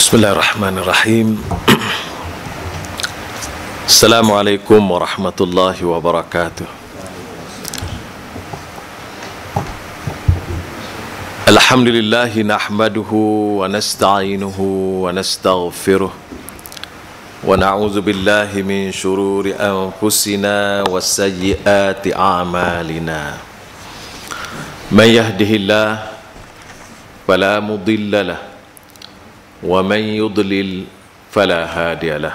Bismillahirrahmanirrahim. Assalamualaikum warahmatullahi wabarakatuh. Alhamdulillahi nahmaduhu wa nasta'inuhu wa nastaghfiruh wa na'udzu billahi min shururi anfusina wa sayyiati a'malina. Man yahdihillahu fala mudilla lahu ومن يضلل فلا هادي له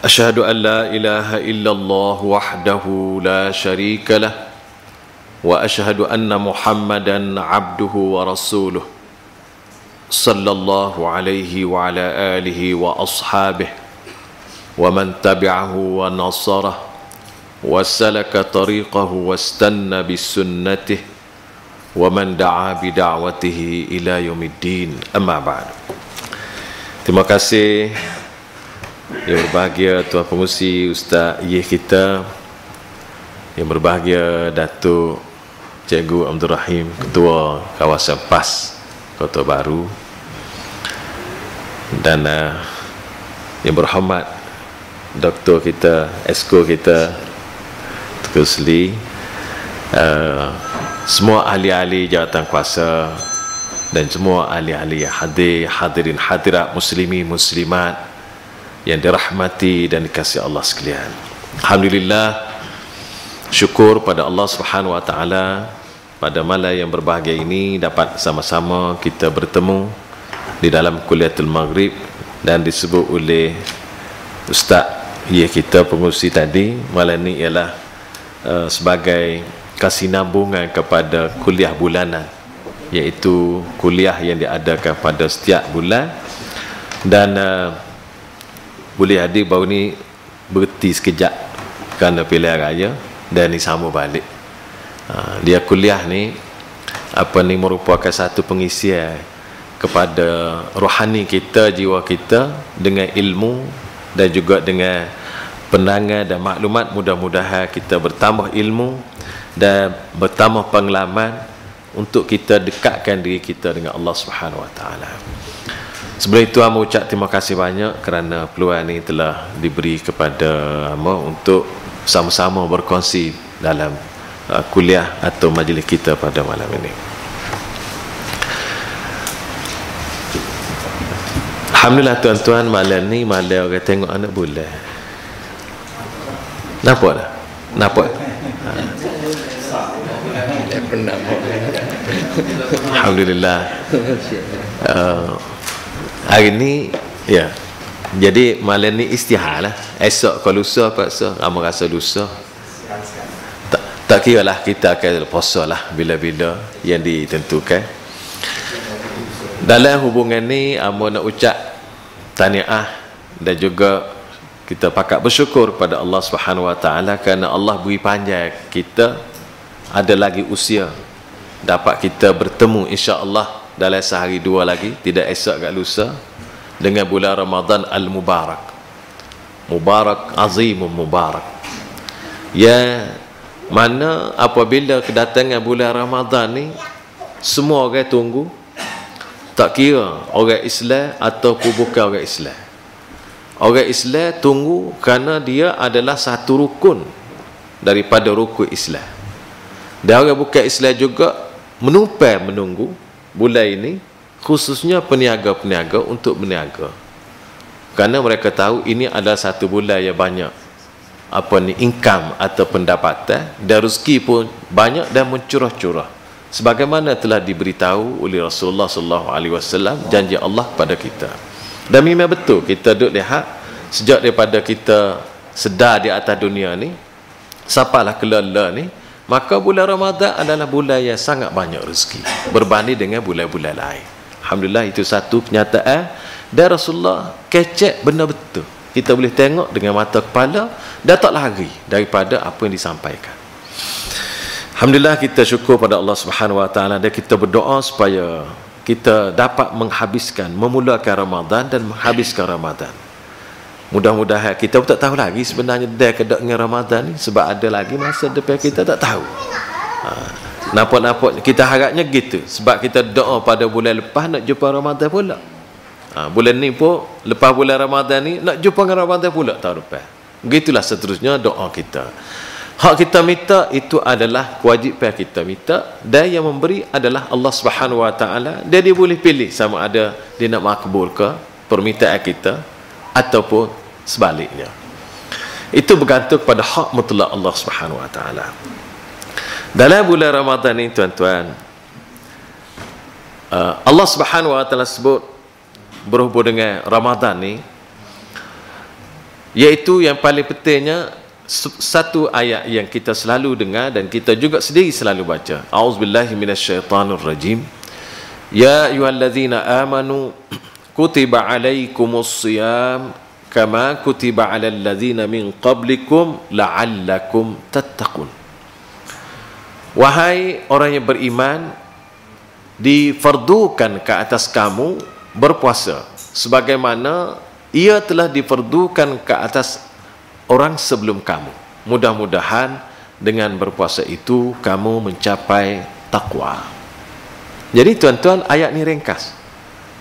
أشهد أن لا إله إلا الله وحده لا شريك له وأشهد أن محمدا عبده ورسوله صلى الله عليه وعلى آله وأصحابه ومن تبعه ونصره وسلك طريقه واستنى بسنته ومن دعا بدعوته إلى يوم الدين. Amma ba'd. Terima kasih yang berbahagia Tuan Pengerusi Ustaz Yeh kita, yang berbahagia Datuk Cikgu Abdul Rahim, Ketua Kawasan PAS Kota Baru, dan yang berhormat Doktor kita, Esko kita Tengku Sli, semua ahli-ahli jawatan kuasa dan semua ahli-ahli yang hadir, hadirin hadirat, muslimin muslimat yang dirahmati dan dikasihi Allah sekalian. Alhamdulillah, syukur pada Allah Subhanahu wa taala pada malam yang berbahagia ini dapat sama-sama kita bertemu di dalam Kuliatul Maghrib, dan disebut oleh Ustaz Yeh kita pengerusi tadi, malam ini ialah sebagai kesinambungan kepada kuliah bulanan, iaitu kuliah yang diadakan pada setiap bulan, dan boleh hadir baru ni berhenti sekejap kerana pilihan raya dan disambung balik. Dia kuliah ni merupakan satu pengisian kepada rohani kita, jiwa kita dengan ilmu dan juga dengan penangan dan maklumat. Mudah-mudahan kita bertambah ilmu dan bertambah pengalaman untuk kita dekatkan diri kita dengan Allah Subhanahu wa taala. Sebelum itu, saya ucap terima kasih banyak kerana peluang ini telah diberi kepada untuk sama-sama berkongsi dalam kuliah atau majlis kita pada malam ini. Alhamdulillah tuan-tuan, malam ni malam orang tengok anak bulan. Nampak tak? Nampak? Alhamdulillah. Hari ni ya. Jadi malam ni istihar lah. Esok kalau lusa paksa, kamu rasa lusa. Tak kira lah, kita akan puasa lah bila-bila yang ditentukan. Dalam hubungan ni, amu nak ucap tahniah dan juga kita pakat bersyukur pada Allah Subhanahu wa taala kerana Allah beri panjang kita ada lagi usia dapat kita bertemu insya-Allah dalam sehari dua lagi, tidak esok kat lusa, dengan bulan Ramadan al-Mubarak. Mubarak, azimun mubarak. Ya, mana apabila kedatangan bulan Ramadan ni semua orang tunggu, tak kira orang Islam ataupun bukan orang Islam. Orang Islam tunggu kerana dia adalah satu rukun daripada rukun Islam. Dan orang bukan Islam juga menunggu bulan ini, khususnya peniaga-peniaga untuk berniaga. Kerana mereka tahu ini adalah satu bulan yang banyak income atau pendapatan, dan rezeki pun banyak dan mencurah-curah. Sebagaimana telah diberitahu oleh Rasulullah SAW, janji Allah pada kita. Dan memang betul, kita duduk lihat sejak daripada kita sedar di atas dunia ni, sapalah kelala ni, maka bulan Ramadan adalah bulan yang sangat banyak rezeki berbanding dengan bulan-bulan lain. Alhamdulillah, itu satu kenyataan, dan Rasulullah kecek benar betul. Kita boleh tengok dengan mata kepala dan tak lari daripada apa yang disampaikan. Alhamdulillah, kita syukur pada Allah Subhanahu wa taala, dan kita berdoa supaya kita dapat memulakan Ramadan dan menghabiskan Ramadan. Mudah-mudahan kita pun tak tahu lagi sebenarnya dah ke dengan Ramadan ni, sebab ada lagi masa depan kita tak tahu. Nampak-nampak kita harapnya gitu, sebab kita doa pada bulan lepas nak jumpa Ramadan pula. Bulan ni pun, lepas bulan Ramadan ni, nak jumpa dengan Ramadan pula tahun depan. Begitulah seterusnya doa kita. Hak kita minta itu adalah kewajipan kita minta, dan yang memberi adalah Allah Subhanahu Wa Taala. Dia boleh pilih sama ada dia nak makbul ke permintaan kita ataupun sebaliknya. Itu bergantung pada hak mutlak Allah Subhanahu Wa Taala. Dalam bulan Ramadan ni tuan-tuan, Allah Subhanahu Wa Taala sebut berhubung dengan Ramadan ni, iaitu yang paling pentingnya satu ayat yang kita selalu dengar dan kita juga sendiri selalu baca. A'udzubillahi minasyaitanirrajim. Ya ayyuhallazina amanu kutiba alaikumusshiyam kama kutiba alal ladzina min qablikum la'allakum tattaqun. Wahai orang yang beriman, difardukan ke atas kamu berpuasa sebagaimana ia telah difardukan ke atas orang sebelum kamu. Mudah-mudahan dengan berpuasa itu kamu mencapai takwa. Jadi tuan-tuan, ayat ni ringkas,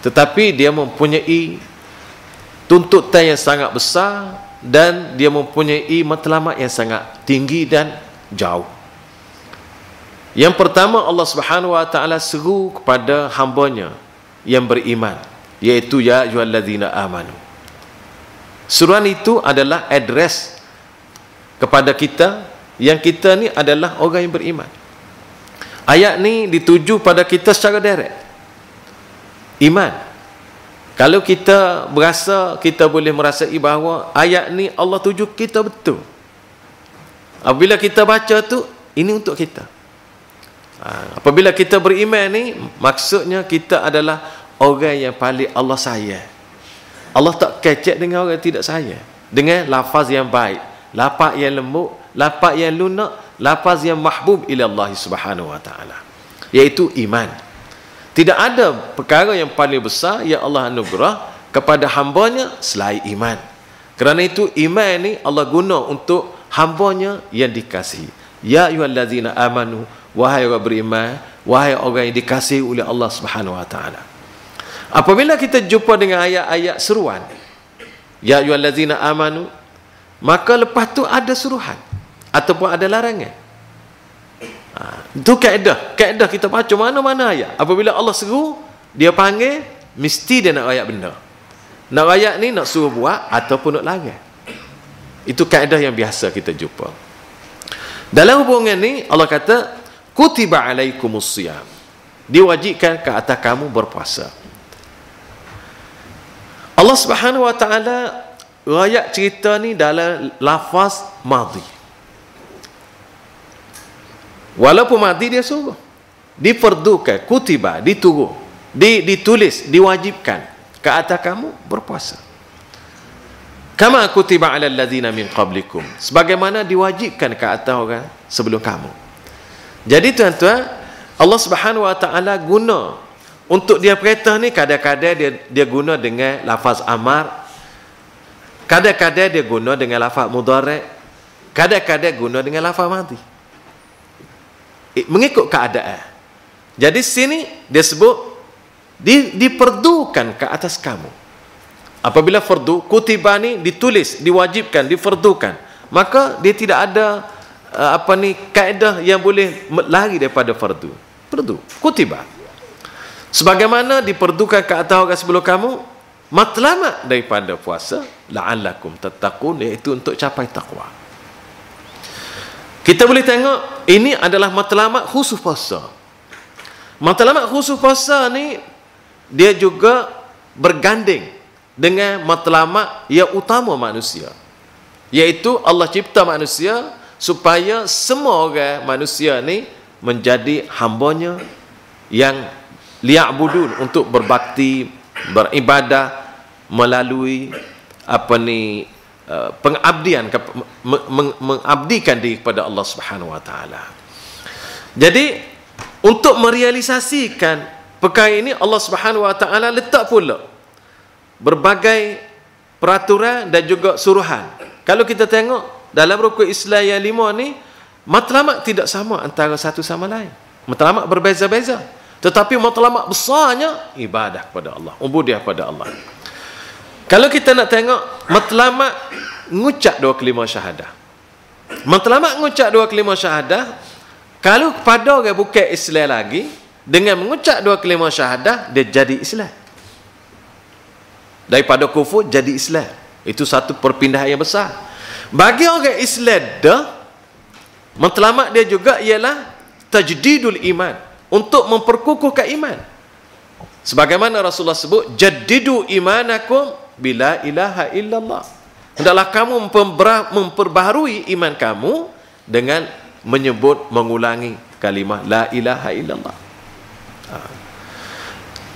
tetapi dia mempunyai tuntutan yang sangat besar dan dia mempunyai matlamat yang sangat tinggi dan jauh. Yang pertama, Allah Subhanahu Wa Taala seru kepada hamba-Nya yang beriman, iaitu ya ayyuhallazina amanu. Suruhan itu adalah address kepada kita, yang kita ni adalah orang yang beriman. Ayat ni dituju pada kita secara direct. Iman. Kalau kita berasa, kita boleh merasai bahawa ayat ni Allah tuju kita betul. Apabila kita baca tu, ini untuk kita. Apabila kita beriman ni, maksudnya kita adalah orang yang paling Allah sayang. Allah tak kecek dengan orang yang tidak sayang, dengan lafaz yang baik, lafaz yang lembut, lafaz yang lunak, lafaz yang mahbub ila Allah Subhanahu Wa Taala, iaitu iman. Tidak ada perkara yang paling besar yang Allah anugerah kepada hamba-Nya selain iman. Kerana itu iman ni Allah guna untuk hamba-Nya yang dikasihi. Ya ayyuhallazina amanu, wahai orang beriman, wahai orang yang dikasihi oleh Allah Subhanahu Wa Taala. Apabila kita jumpa dengan ayat-ayat seruan, ya ayyuhallazina amanu, maka lepas tu ada suruhan ataupun ada larangan. Itu kaedah kita baca mana-mana ayat. Apabila Allah seru, dia panggil, mesti dia nak ayat benda. Nak ayat ni nak suruh buat ataupun nak larang. Itu kaedah yang biasa kita jumpa. Dalam hubungan ni Allah kata kutiba alaikumusshiyam, diwajibkan ke atas kamu berpuasa. Allah Subhanahu Wa Taala rakyat cerita ni dalam lafaz madhi. Walaupun madhi dia suruh, diperdukan, kutiba, diturun, ditulis, diwajibkan ke atas kamu berpuasa. Kama kutiba alal ladzina min qablikum, sebagaimana diwajibkan ke atas orang sebelum kamu. Jadi tuan-tuan, Allah Subhanahu Wa Taala guna untuk dia perintah ni, kadang-kadang dia guna dengan lafaz amar, kadang-kadang dia guna dengan lafaz mudhari', kadang-kadang guna dengan lafaz madhi. Mengikut keadaan. Jadi sini dia sebut diperdukan ke atas kamu. Apabila fardu, kutiba ni ditulis, diwajibkan, difardukan, maka dia tidak ada kaedah yang boleh lari daripada fardu. Fardu, kutiba. Sebagaimana diperdukan ke atas orang sebelum kamu, matlamat daripada puasa, la'allakum tattaqun, iaitu untuk capai takwa. Kita boleh tengok, ini adalah matlamat khusus puasa. Matlamat khusus puasa ni, dia juga berganding dengan matlamat yang utama manusia, iaitu Allah cipta manusia supaya semua orang manusia ni menjadi hamba-Nya yang liya'budun, untuk berbakti, beribadah melalui pengabdian, mengabdikan diri kepada Allah Subhanahu Wa Taala. Jadi untuk merealisasikan perkara ini, Allah Subhanahu Wa Taala letak pula berbagai peraturan dan juga suruhan. Kalau kita tengok dalam rukun Islam yang 5 ni, matlamat tidak sama antara satu sama lain. Matlamat berbeza-beza. Tetapi matlamat besarnya ibadah kepada Allah, ubudiah kepada Allah. Kalau kita nak tengok matlamat ngucap dua kalimah syahadah. Matlamat ngucap dua kalimah syahadah, kalau kepada orang bukan Islam lagi, dengan mengucap dua kalimah syahadah, dia jadi Islam. Daripada kufur jadi Islam. Itu satu perpindahan yang besar. Bagi orang Islam dah, matlamat dia juga ialah tajdidul iman, untuk memperkukuhkan iman. Sebagaimana Rasulullah sebut, jaddidu imanakum bila ilaha illallah. Hendaklah kamu memperbaharui iman kamu dengan menyebut, mengulangi kalimah la ilaha illallah.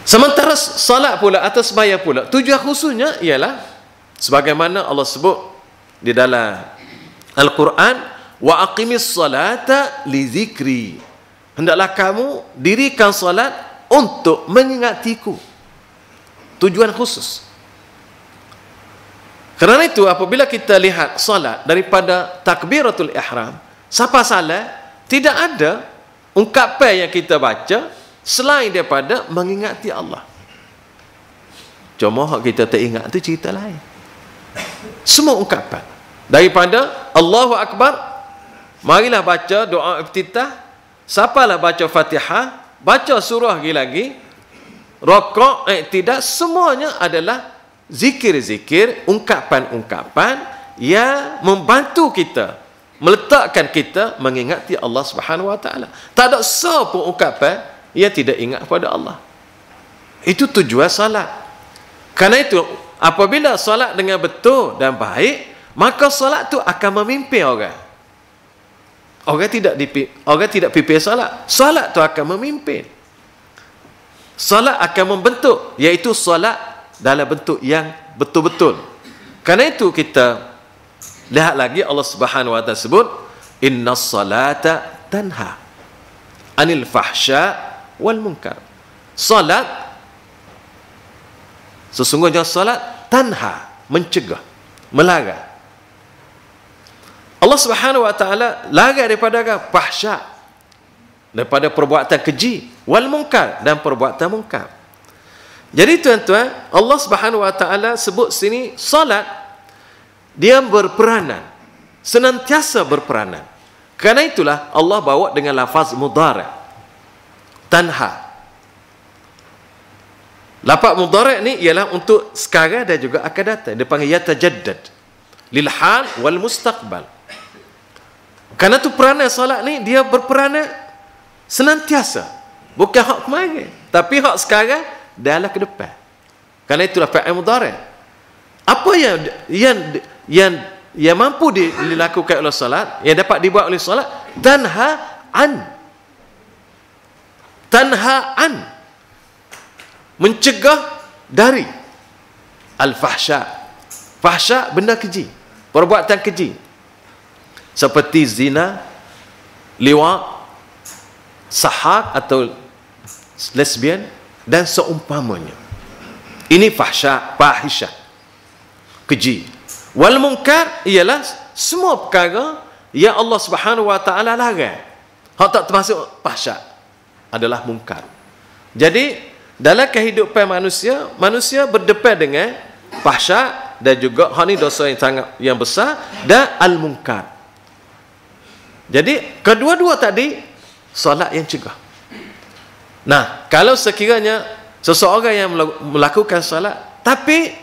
Sementara salat pula atau sembahyang pula, tujuan khususnya ialah sebagaimana Allah sebut di dalam Al-Quran, wa aqimis salata li zikri. Hendaklah kamu dirikan salat untuk mengingatiku. Tujuan khusus. Kerana itu apabila kita lihat salat daripada takbiratul ihram sampai salat, tidak ada ungkapan yang kita baca selain daripada mengingati Allah. Cuma hak kita tak ingat tu cerita lain. Semua ungkapan daripada Allahu Akbar, marilah baca doa iftitah, siapalah baca Fatihah, baca surah lagi, rokok, iktidah, semuanya adalah zikir-zikir, ungkapan-ungkapan yang membantu kita, meletakkan kita mengingati Allah Subhanahu wa taala. Tak ada siapa ungkapan yang tidak ingat kepada Allah. Itu tujuan salat. Karena itu apabila salat dengan betul dan baik, maka salat tu akan memimpin orang. Orang tidak pimpin salat. Salat tu akan memimpin. Salat akan membentuk, iaitu salat dalam bentuk yang betul-betul. Karena itu kita lihat lagi Allah Subhanahu wa taala sebut, innas salata tanha anil fahsya wal munkar. Salat, sesungguhnya salat tanha, mencegah, melarang. Allah Subhanahu wa taala larang daripada fahsya, daripada perbuatan keji, wal munkar, dan perbuatan munkar. Jadi tuan-tuan, Allah Subhanahu wa taala sebut sini salat dia berperanan, senantiasa berperanan. Karena itulah Allah bawa dengan lafaz mudhari', tanha. Lafaz mudhari' ni ialah untuk sekarang dan juga akan datang. Dia panggil yatajaddad lil hal wal mustaqbal. Karena tu peranan salat ni dia berperanan senantiasa. Bukan hak kemarin, tapi hak sekarang dalam ke depan. Karena itulah fa'il mudhari'. Apa yang mampu dilakukan oleh salat, yang dapat dibuat oleh salat, tanha an, mencegah dari al-fahsya. Fahsya benda keji, perbuatan keji, seperti zina, liwat, sahak atau lesbian dan seumpamanya. Ini fahisyah, keji. Wal munkar ialah semua perkara yang Allah Subhanahu wa taala larang. Hak tak termasuk fahsyah adalah munkar. Jadi dalam kehidupan manusia, manusia berdepan dengan fahsyah dan juga hak ni dosa yang besar dan al munkar. Jadi kedua-dua tadi solat yang cegah. Nah, kalau sekiranya seseorang yang melakukan salat tapi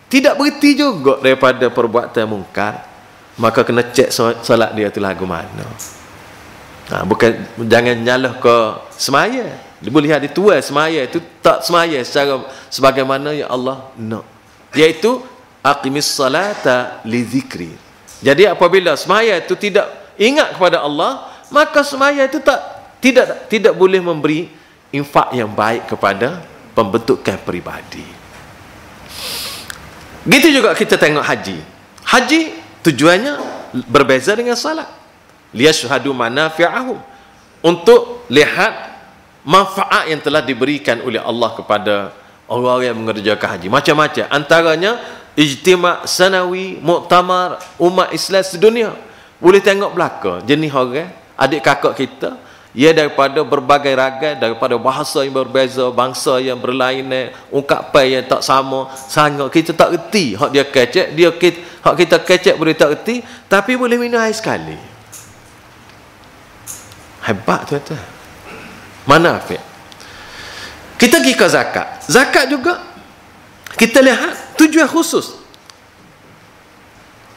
tidak berhenti juga daripada perbuatan mungkar, maka kena cek salat dia tu lagu mana. Bukan jangan nyalah ke semaya. Dia boleh lihat dia tua semaya itu tak semaya secara sebagaimana yang Allah nak. Iaitu aqimis salata li zikri. Jadi apabila semaya itu tidak ingat kepada Allah, maka semaya itu tidak boleh memberi infak yang baik kepada pembentukan peribadi. Gitu juga kita tengok haji. Haji tujuannya berbeza dengan salat. Liyashhadu manafi'ahum, untuk lihat manfaat yang telah diberikan oleh Allah kepada orang-orang yang mengerjakan haji. Macam-macam. Antaranya ijtima' sanawi, muktamar umat Islam sedunia. Boleh tengok belaka jenis orang, adik kakak kita ia daripada berbagai ragai, daripada bahasa yang berbeza, bangsa yang berlainan, ungkapan yang tak sama, sangat kita tak reti hak dia kecek, hak kita kecek boleh tak reti, tapi boleh minum air sekali. Hebat tuan-tuan. Mana afik? Kita pergi ke zakat. Zakat juga kita lihat tujuan khusus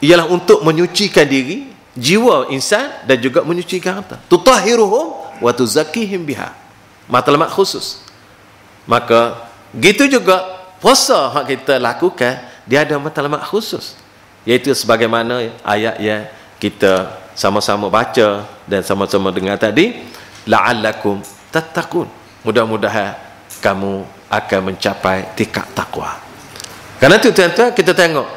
ialah untuk menyucikan diri, jiwa insan, dan juga menyucikan harta. Tutahhiruhum wa tuzakkihim biha. Matlamat khusus. Maka gitu juga puasa hak kita lakukan, dia ada matlamat khusus, iaitu sebagaimana ayat yang kita sama-sama baca dan sama-sama dengar tadi, la'allakum tattaqun. Mudah-mudahan kamu akan mencapai tingkat takwa. Karena itu tuan-tuan, kita tengok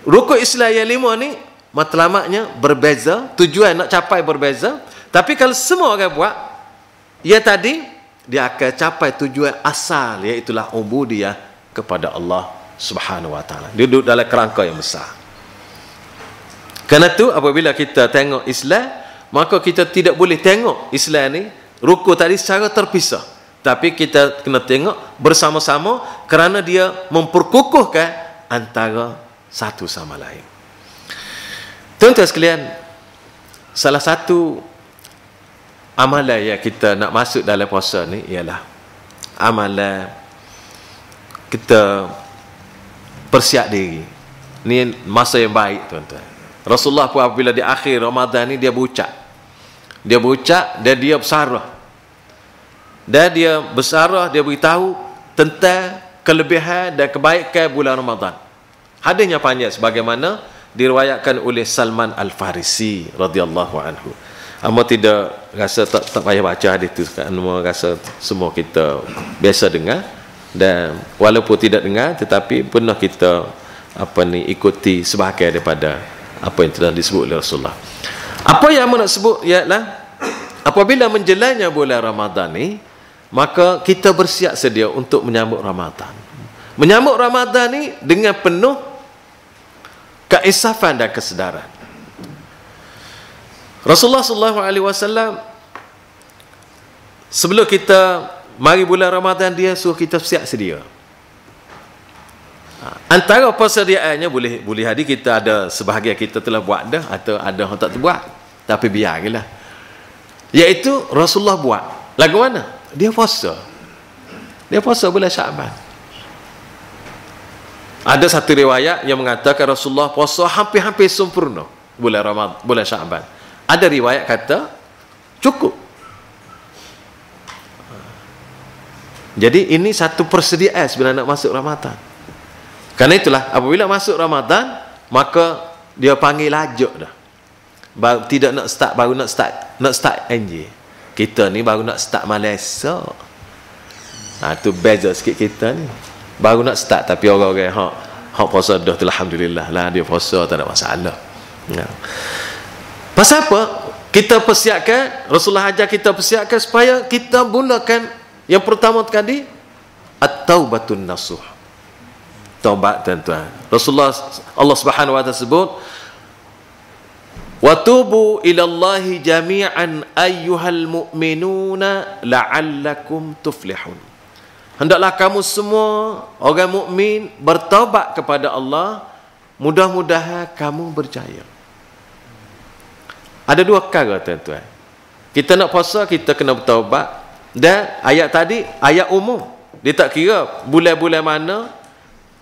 rukun Islam yang 5 ni matlamatnya berbeza, tujuan nak capai berbeza, tapi kalau semua orang buat ia tadi, dia akan capai tujuan asal, iaitu ubudiyah kepada Allah Subhanahu wa taala. Dia duduk dalam kerangka yang besar. Karena itu apabila kita tengok Islam, maka kita tidak boleh tengok Islam ni rukun tadi secara terpisah, tapi kita kena tengok bersama-sama kerana dia memperkukuhkan antara satu sama lain. Tuan-tuan sekalian, salah satu amalan yang kita nak masuk dalam puasa ni ialah amalan kita persiap diri. Ni masa yang baik tuan-tuan. Rasulullah pun apabila di akhir Ramadan ni dia berucap. Dan dia bersarah. Dan dia bersarah, dia beritahu tentang kelebihan dan kebaikan bulan Ramadan. Hadisnya panjang sebagaimana diriwayatkan oleh Salman Al-Farisi radhiyallahu anhu. Amo tidak rasa tak payah baca hadis itu, amo rasa semua kita biasa dengar, dan walaupun tidak dengar tetapi pernah kita ikuti sebahagian daripada apa yang telah disebut oleh Rasulullah. Apa yang amo nak sebut ialah apabila menjelasnya bulan Ramadan ni, maka kita bersiap sedia untuk menyambut Ramadan. Menyambut Ramadan ni dengan penuh keinsafan dan kesedaran. Rasulullah SAW sebelum kita mari bulan Ramadan, dia suruh kita siap sedia. Antara persediaannya boleh hari kita ada sebahagian kita telah buat dah, atau ada yang tak terbuat, tapi biarlah. Iaitu Rasulullah buat lagu mana? Dia puasa bulan Syaban. Ada satu riwayat yang mengatakan Rasulullah puasa hampir-hampir sempurna bulan Ramadan, bulan Syaban. Ada riwayat kata cukup. Jadi ini satu persediaan sebenarnya nak masuk Ramadan. Karena itulah apabila masuk Ramadan, maka dia panggil lajuk dah. Baru nak start NJ. Kita ni baru nak start Malaysia. Tu beza sikit kita ni. Baru nak start, tapi orang-orang hak puasa dah tu, alhamdulillah lah, dia puasa tak ada masalah. Pasal apa? Kita persiapkan, Rasulullah ajar kita persiapkan supaya kita mulakan yang pertama tadi, at-taubatun nasuh. Taubat tuan-tuan. Rasulullah, Allah Subhanahu wa taala sebut, wa tubu ilallahi jami'an ayyuhal mu'minuna la'allakum tuflihun. Hendaklah kamu semua orang mukmin bertaubat kepada Allah, mudah-mudahan kamu berjaya. Ada dua perkara tuan-tuan. Kita nak puasa, kita kena bertaubat. Dan ayat tadi ayat umum. Dia tak kira bulan-bulan mana,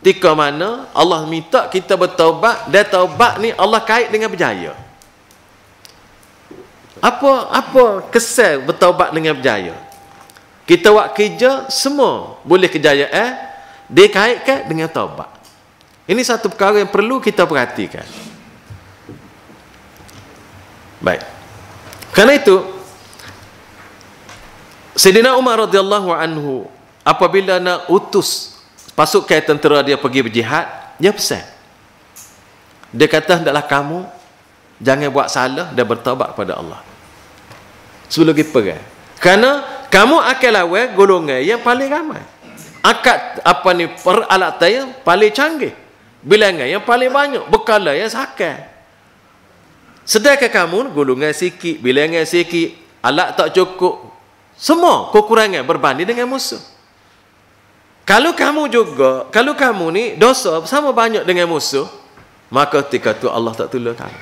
tika mana, Allah minta kita bertaubat, dan taubat ni Allah kait dengan berjaya. Apa kesan bertaubat dengan berjaya? Kita buat kerja, semua boleh kejayaan dikaitkan dengan taubat. Ini satu perkara yang perlu kita perhatikan. Baik. Karena itu Sayyidina Umar radhiyallahu anhu apabila nak utus pasukan tentera dia pergi berjihad, dia pesan. Dia kata, hendaklah kamu jangan buat salah dan bertaubat kepada Allah sebelum pergi perang. Kerana kamu akan lawan golongan yang paling ramai. Akad peralatan yang paling canggih, bilangan yang paling banyak, bekalan yang sakal. Sedangkan kamu golongan sikit, bilangan sikit, alat tak cukup, semua kekurangan berbanding dengan musuh. Kalau kamu ni dosa sama banyak dengan musuh, maka ketika tu Allah tak tolong kamu.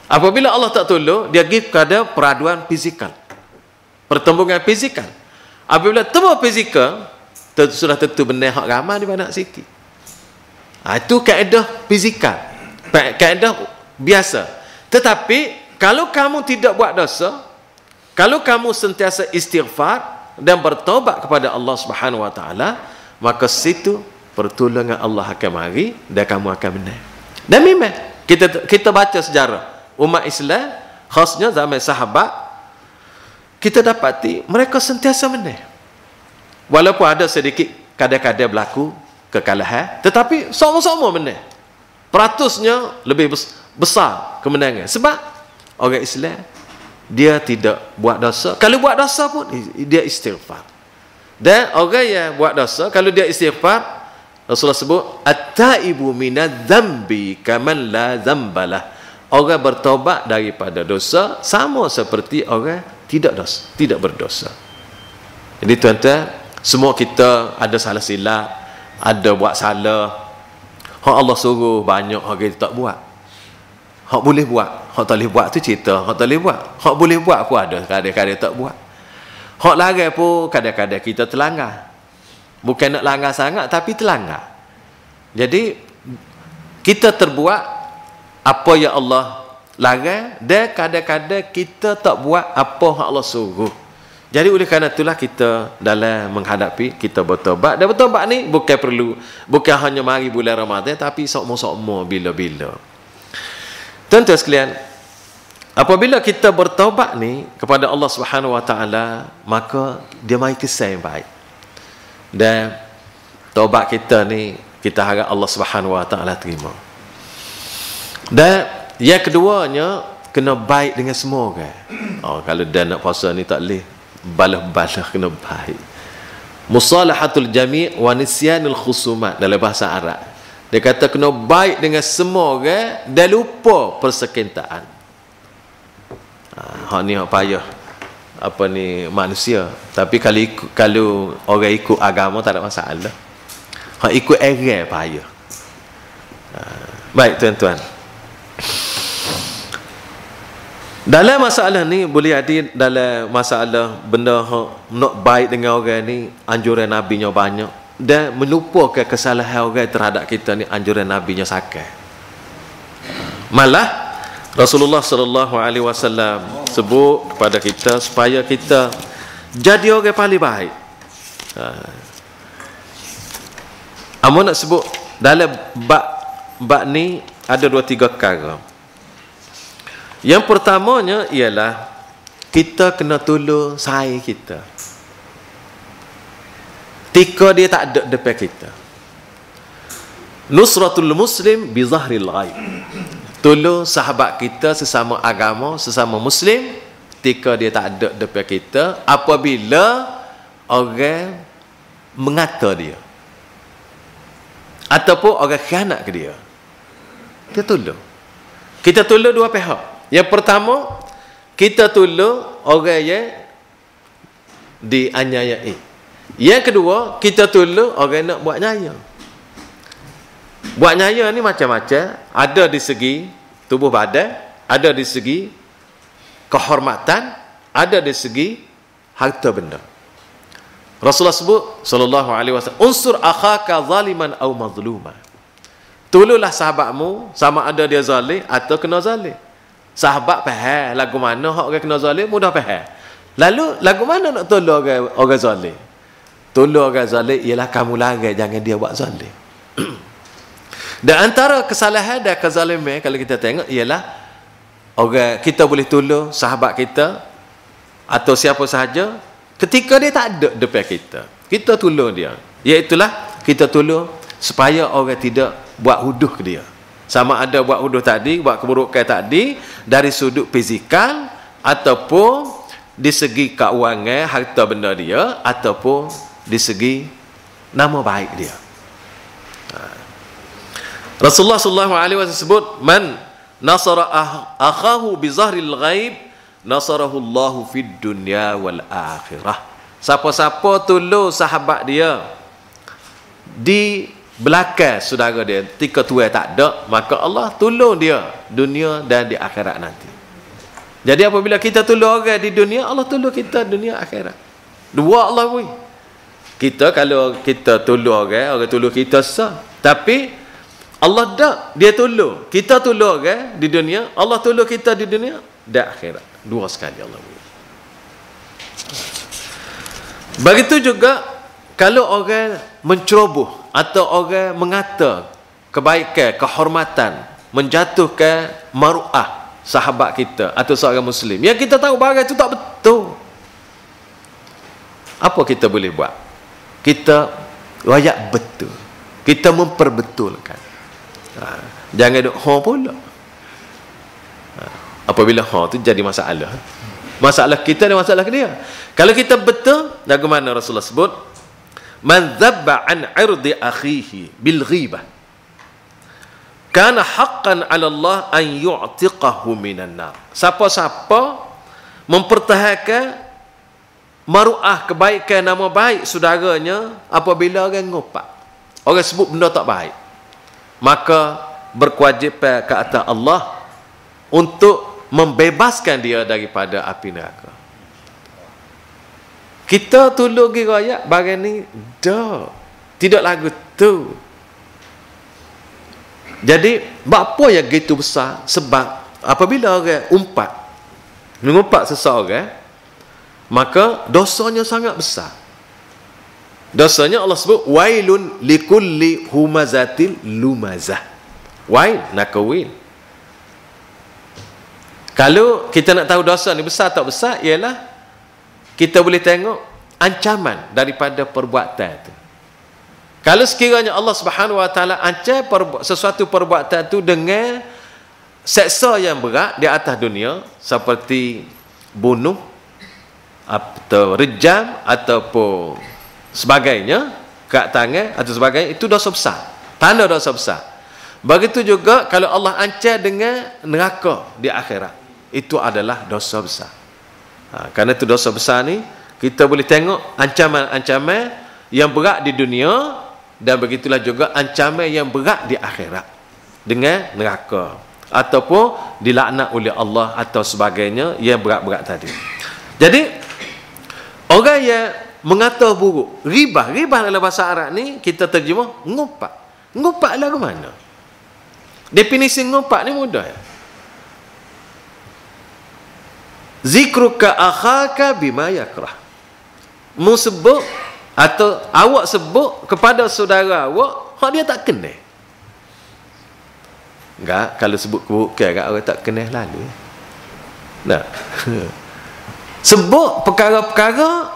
Apabila Allah tak tolong, dia pergi kepada peraduan fizikal, pertembungan fizikal. Apabila temu fizikal, sudah tentu benar hak ramai di mana sikit. Itu kaedah fizikal, kaedah biasa. Tetapi kalau kamu tidak buat dosa, kalau kamu sentiasa istighfar dan bertaubat kepada Allah Subhanahu Wa Taala, maka situ pertolongan Allah akan mari dan kamu akan menang. Dan memang kita baca sejarah umat Islam, khasnya zaman sahabat, kita dapati mereka sentiasa menang. Walaupun ada sedikit kadang-kadang berlaku kekalahan, tetapi sama-sama menang. Peratusnya lebih besar kemenangan. Sebab orang Islam, dia tidak buat dosa. Kalau buat dosa pun dia istighfar. Dan orang yang buat dosa, kalau dia istighfar, Rasulullah sebut at-taibu minadz-dzambi kaman la dzambalah. Orang bertaubat daripada dosa sama seperti orang tidak berdosa. Jadi tuan-tuan, semua kita ada salah silap, ada buat salah. Hak Allah suruh banyak, hak kita tak buat. Hak boleh buat, hak tak boleh buat tu cerita, hak tak boleh buat. Hak boleh buat pun ada kadang-kadang tak buat. Hak larang pun kadang-kadang kita terlanggar. Bukan nak langgar sangat, tapi terlanggar. Jadi kita terbuat apa yang Allah larang, dan kadang-kadang kita tak buat apa yang Allah suruh. Jadi oleh kerana itulah kita dalam menghadapi, kita bertobat. Dan bertobat ni bukan hanya mari bulan Ramadan, tapi sokmo-sokmo bila-bila. Tuan-tuan sekalian, apabila kita bertaubat ni kepada Allah Subhanahu Wa Taala, maka dia mari kesan yang baik. Dan taubat kita ni, kita harap Allah Subhanahu Wa Taala terima. Dan yang keduanya, kena baik dengan semua orang. Kalau dia nak puasa ni tak boleh balah-balah, kena baik. Musalahatul jami' wa nisyanul khusumat dalam bahasa Arab. Dia kata kena baik dengan semua orang dan lupa persekintaan. Hak ni hak payah apa ni manusia. Tapi kalau orang ikut agama tak ada masalah. Hak ikut era payah. Baik tuan-tuan. Dalam masalah ni boleh ada dalam masalah benda nak baik dengan orang ni, anjuran Nabi-nya banyak, dan melupakan kesalahan orang terhadap kita ni, anjuran Nabi-nya sakit. Malah Rasulullah sallallahu alaihi wasallam sebut kepada kita supaya kita jadi orang paling baik. Amun nak sebut dalam bab ni ada 2-3 perkara. Yang pertamanya ialah kita kena tolong sahabat kita ketika dia tak ada depan kita. Nusratul muslim bi zahril ghaib. Tolong sahabat kita sesama agama, sesama muslim ketika dia tak ada depan kita, apabila orang mengata dia ataupun orang khianat ke dia. Kita tolong dua pihak. Yang pertama, kita tolong orang yang dianiayai. Yang kedua, kita tolong orang nak buat nyaya. Buat nyaya ni macam-macam. Ada di segi tubuh badan, ada di segi kehormatan, ada di segi harta benda. Rasulullah sebut sallallahu alaihi wasallam, unsur akhaka zaliman aw mazluma. Tolonglah sahabatmu sama ada dia zalim atau kena zalim. Sahabat faham lagu mana hak orang kena zalim, mudah faham. Lalu lagu mana nak tolong orang zalim? Tolong orang zalim ialah kamu larang jangan dia buat zalim. Dan antara kesalahan dan kezaliman kalau kita tengok ialah orang kita boleh tolong sahabat kita atau siapa sahaja ketika dia tak ada depan kita. Kita tolong dia. Iaitulah kita tolong supaya orang tidak buat huduh ke dia. Sama ada buat huduh tadi, buat keburukan tadi dari sudut fizikal ataupun di segi keuangan, harta benda dia, ataupun di segi nama baik dia. Rasulullah sallallahu alaihi wasallam sebut, man nasara akhahu bi zahril ghaib nasarahullahu fid dunya wal akhirah. Siapa-siapa tolong sahabat dia di belakang saudara dia ketika tuai tak ada, maka Allah tolong dia dunia dan di akhirat nanti. Jadi apabila kita tolong orang di dunia, Allah tolong kita dunia akhirat. Dua Allah pun. Kita kalau kita tolong orang tolong kita sah. Tapi Allah tak, dia tolong. Kita tolong orang di dunia, Allah tolong kita di dunia dan akhirat. Dua sekali Allah pun. Begitu juga kalau orang menceroboh atau orang mengata kebaikan, kehormatan, menjatuhkan maruah sahabat kita atau seorang Muslim, yang kita tahu barang itu tak betul, apa kita boleh buat? Kita rakyat betul, kita memperbetulkan. Jangan duk pula. Apabila tu jadi masalah. Masalah kita dan masalah dia. Kalau kita betul, bagaimana Rasulullah sebut? Man dhabba an 'irdi akhihi bil ghibah kana haqqan 'ala Allah an yu'tiqahu minan nar. Siapa-siapa mempertahankan maruah kebaikan, nama baik saudaranya apabila orang ngopak, orang sebut benda tak baik, maka berkewajipan ke atas Allah untuk membebaskan dia daripada api neraka. Kita tolong rakyat bagian ni dah tidak lagu tu. Jadi apa yang gitu besar? Sebab apabila orang mengumpat seseorang, maka dosanya sangat besar. Dosanya Allah sebut wailun likulli humazatil lumazah. Wail, nakawil. Kalau kita nak tahu dosa ni besar tak besar, ialah kita boleh tengok ancaman daripada perbuatan itu. Kalau sekiranya Allah Subhanahu Wa Taala ancam sesuatu perbuatan itu dengan seksa yang berat di atas dunia, seperti bunuh atau rejam ataupun sebagainya, kat tangan atau sebagainya, itu dosa besar, tanda dosa besar. Begitu juga kalau Allah ancam dengan neraka di akhirat, itu adalah dosa besar. Kerana itu dosa besar ni, kita boleh tengok ancaman-ancaman yang berat di dunia, dan begitulah juga ancaman yang berat di akhirat dengan neraka ataupun dilaknat oleh Allah atau sebagainya yang berat-berat tadi. Jadi orang yang mengata buruk, ribah dalam bahasa Arab ni kita terjemah ngumpat. Ngumpat lah ke mana? Definisi ngumpat ni mudah ya. Zikruka akhaka bima yakrah. Mu sebut atau awak sebut kepada saudara awak hak dia tak kenal. Enggak, kalau sebut keburukan kat orang tak kenal lalu. Nah. Sebut perkara-perkara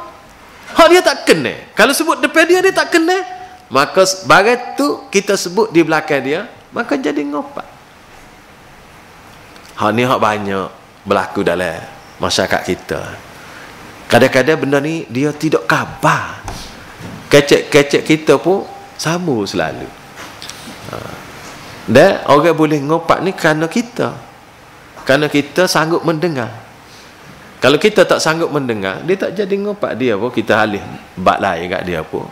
hak dia tak kenal. Kalau sebut depan dia tak kenal, maka barang tu kita sebut di belakang dia, maka jadi ngopak. Hak ni hak banyak berlaku dalam masyarakat kita. Kadang-kadang benda ni dia tidak khabar. Kecek-kecek kita pun sama selalu. Dan orang boleh ngopak ni kerana kita sanggup mendengar. Kalau kita tak sanggup mendengar, dia tak jadi ngopak dia pun, kita halih bak lain kat dia pun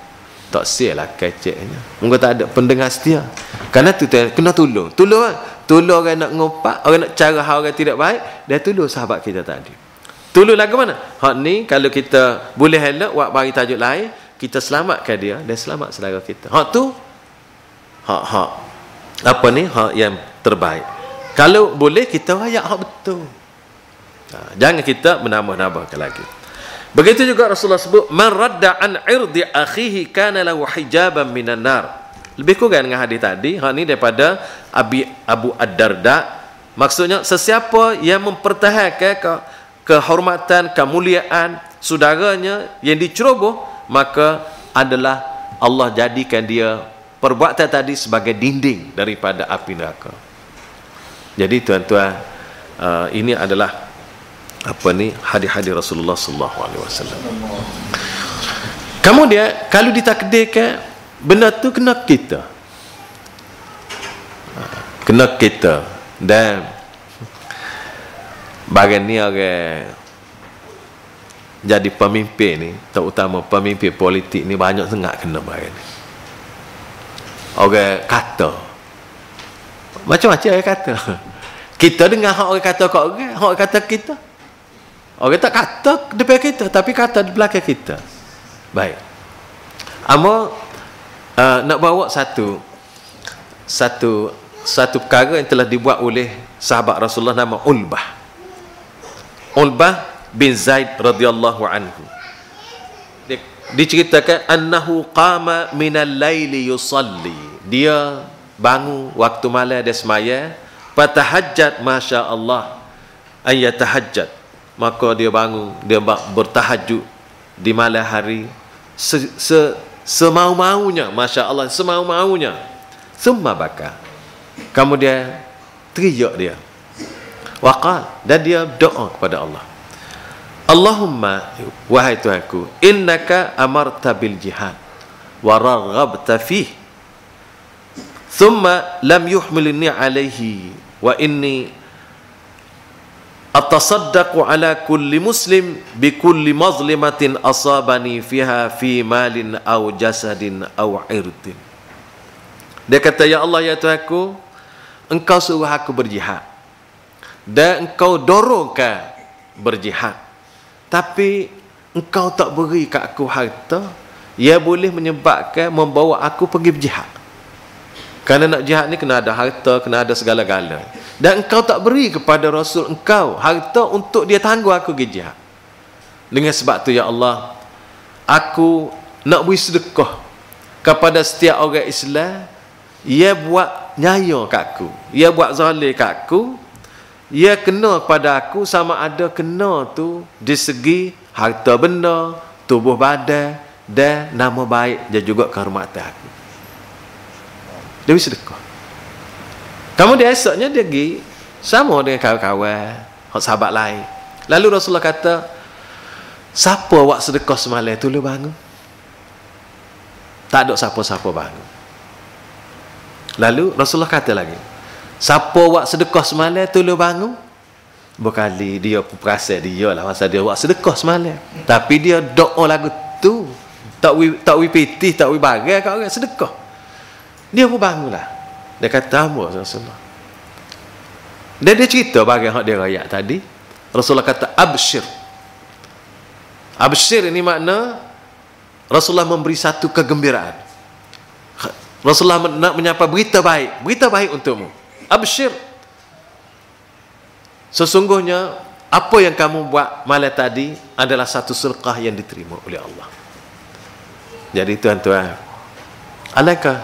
tak sialah keceknya. Mungkin tak ada pendengar setia. Kerana tu kena tolong. Tolong orang nak ngopak, orang nak cara orang tidak baik, dia tolong sahabat kita tadi. Tolong lagu mana? Hak ni kalau kita boleh elok buat bagi tajuk lain, kita selamatkan dia dan selamat saudara kita. Hak tu hak apa ni? Hak yang terbaik. Kalau boleh kita rayak hak betul. Jangan kita menambah-nambahkan lagi. Begitu juga Rasulullah sebut man radda an irdi akhihi kana lahu hijaban minan nar. Lebih kurang dengan hadis tadi. Hak ni daripada Abu Ad-Darda. Maksudnya sesiapa yang mempertahankan kehormatan, kemuliaan saudaranya yang diceroboh, maka adalah Allah jadikan dia perbuatan tadi sebagai dinding daripada api neraka. Jadi tuan-tuan, ini adalah hadis-hadis Rasulullah sallallahu alaihi wasallam. Kemudian kalau ditakdirkan benda tu kena kita dan bagian ni orang jadi pemimpin ni, terutama pemimpin politik ni banyak sangat kena bagian ni. Orang kata macam-macam orang kata. Kita dengar hak orang kata kat orang, hak orang kata kita. Orang tak kata depan kita, tapi kata di belakang kita. Baik. Amo nak bawa satu perkara yang telah dibuat oleh sahabat Rasulullah nama Ulbah bin Zaid radhiyallahu anhu. Diceritakan annahu qama minal laili yusalli. Dia bangun waktu malam dia semaya, fatahajjat masya-Allah ay yatahajjat. Maka dia bangun, dia bertahajud di malam hari semau-maunya, masya-Allah, semau-maunya. Summa baka. Kemudian teriak dia. Waqal, dan dia doa kepada Allah. Allahumma, wahai Tuhanku, innaka amarta bil jihad wa raghabta fih, thumma lam yuhmilni alaihi wa inni atasaddaqu ala kulli muslim bi kulli mazlimatin asabani fiha fi malin aw jasadin aw irdin. Dia kata, ya Allah, ya Tuhanku, engkau suruh aku berjihad dan engkau dorongkan berjihad, tapi engkau tak beri kat aku harta yang boleh menyebabkan membawa aku pergi berjihad. Kerana nak jihad ni kena ada harta, kena ada segala-gala. Dan engkau tak beri kepada Rasul engkau harta untuk dia tangguh aku pergi jihad. Dengan sebab tu, ya Allah, aku nak beri sedekah kepada setiap orang Islam. Ia buat nyaya kat aku, ia buat zalim kat aku, ia kena kepada aku sama ada kena tu di segi harta benda, tubuh badan dan nama baik dan juga kehormatan aku. Dia beri sedekah. Kemudian esoknya dia pergi sama dengan kawan-kawan, sahabat lain. Lalu Rasulullah kata, siapa buat sedekah semalam tu lu bangun? Tak ada siapa-siapa bangun. Lalu Rasulullah kata lagi, siapa buat sedekah semalam tu lu bangun? Berkali dia pun perasan dia lah masa dia buat sedekah semalam. Tapi dia doa lagu tu, tak wi pitih, tak wi bagai kat orang sedekah. Dia pun bangunlah. Dia kata, "Amo Rasulullah." Dan dia cerita bagai hak dia rakyat tadi. Rasulullah kata, "Absyir." Absyir ini makna Rasulullah memberi satu kegembiraan. Rasulullah nak menyapa berita baik untukmu. Absyir. Sesungguhnya apa yang kamu buat malam tadi adalah satu sedekah yang diterima oleh Allah. Jadi tuan-tuan, alangkah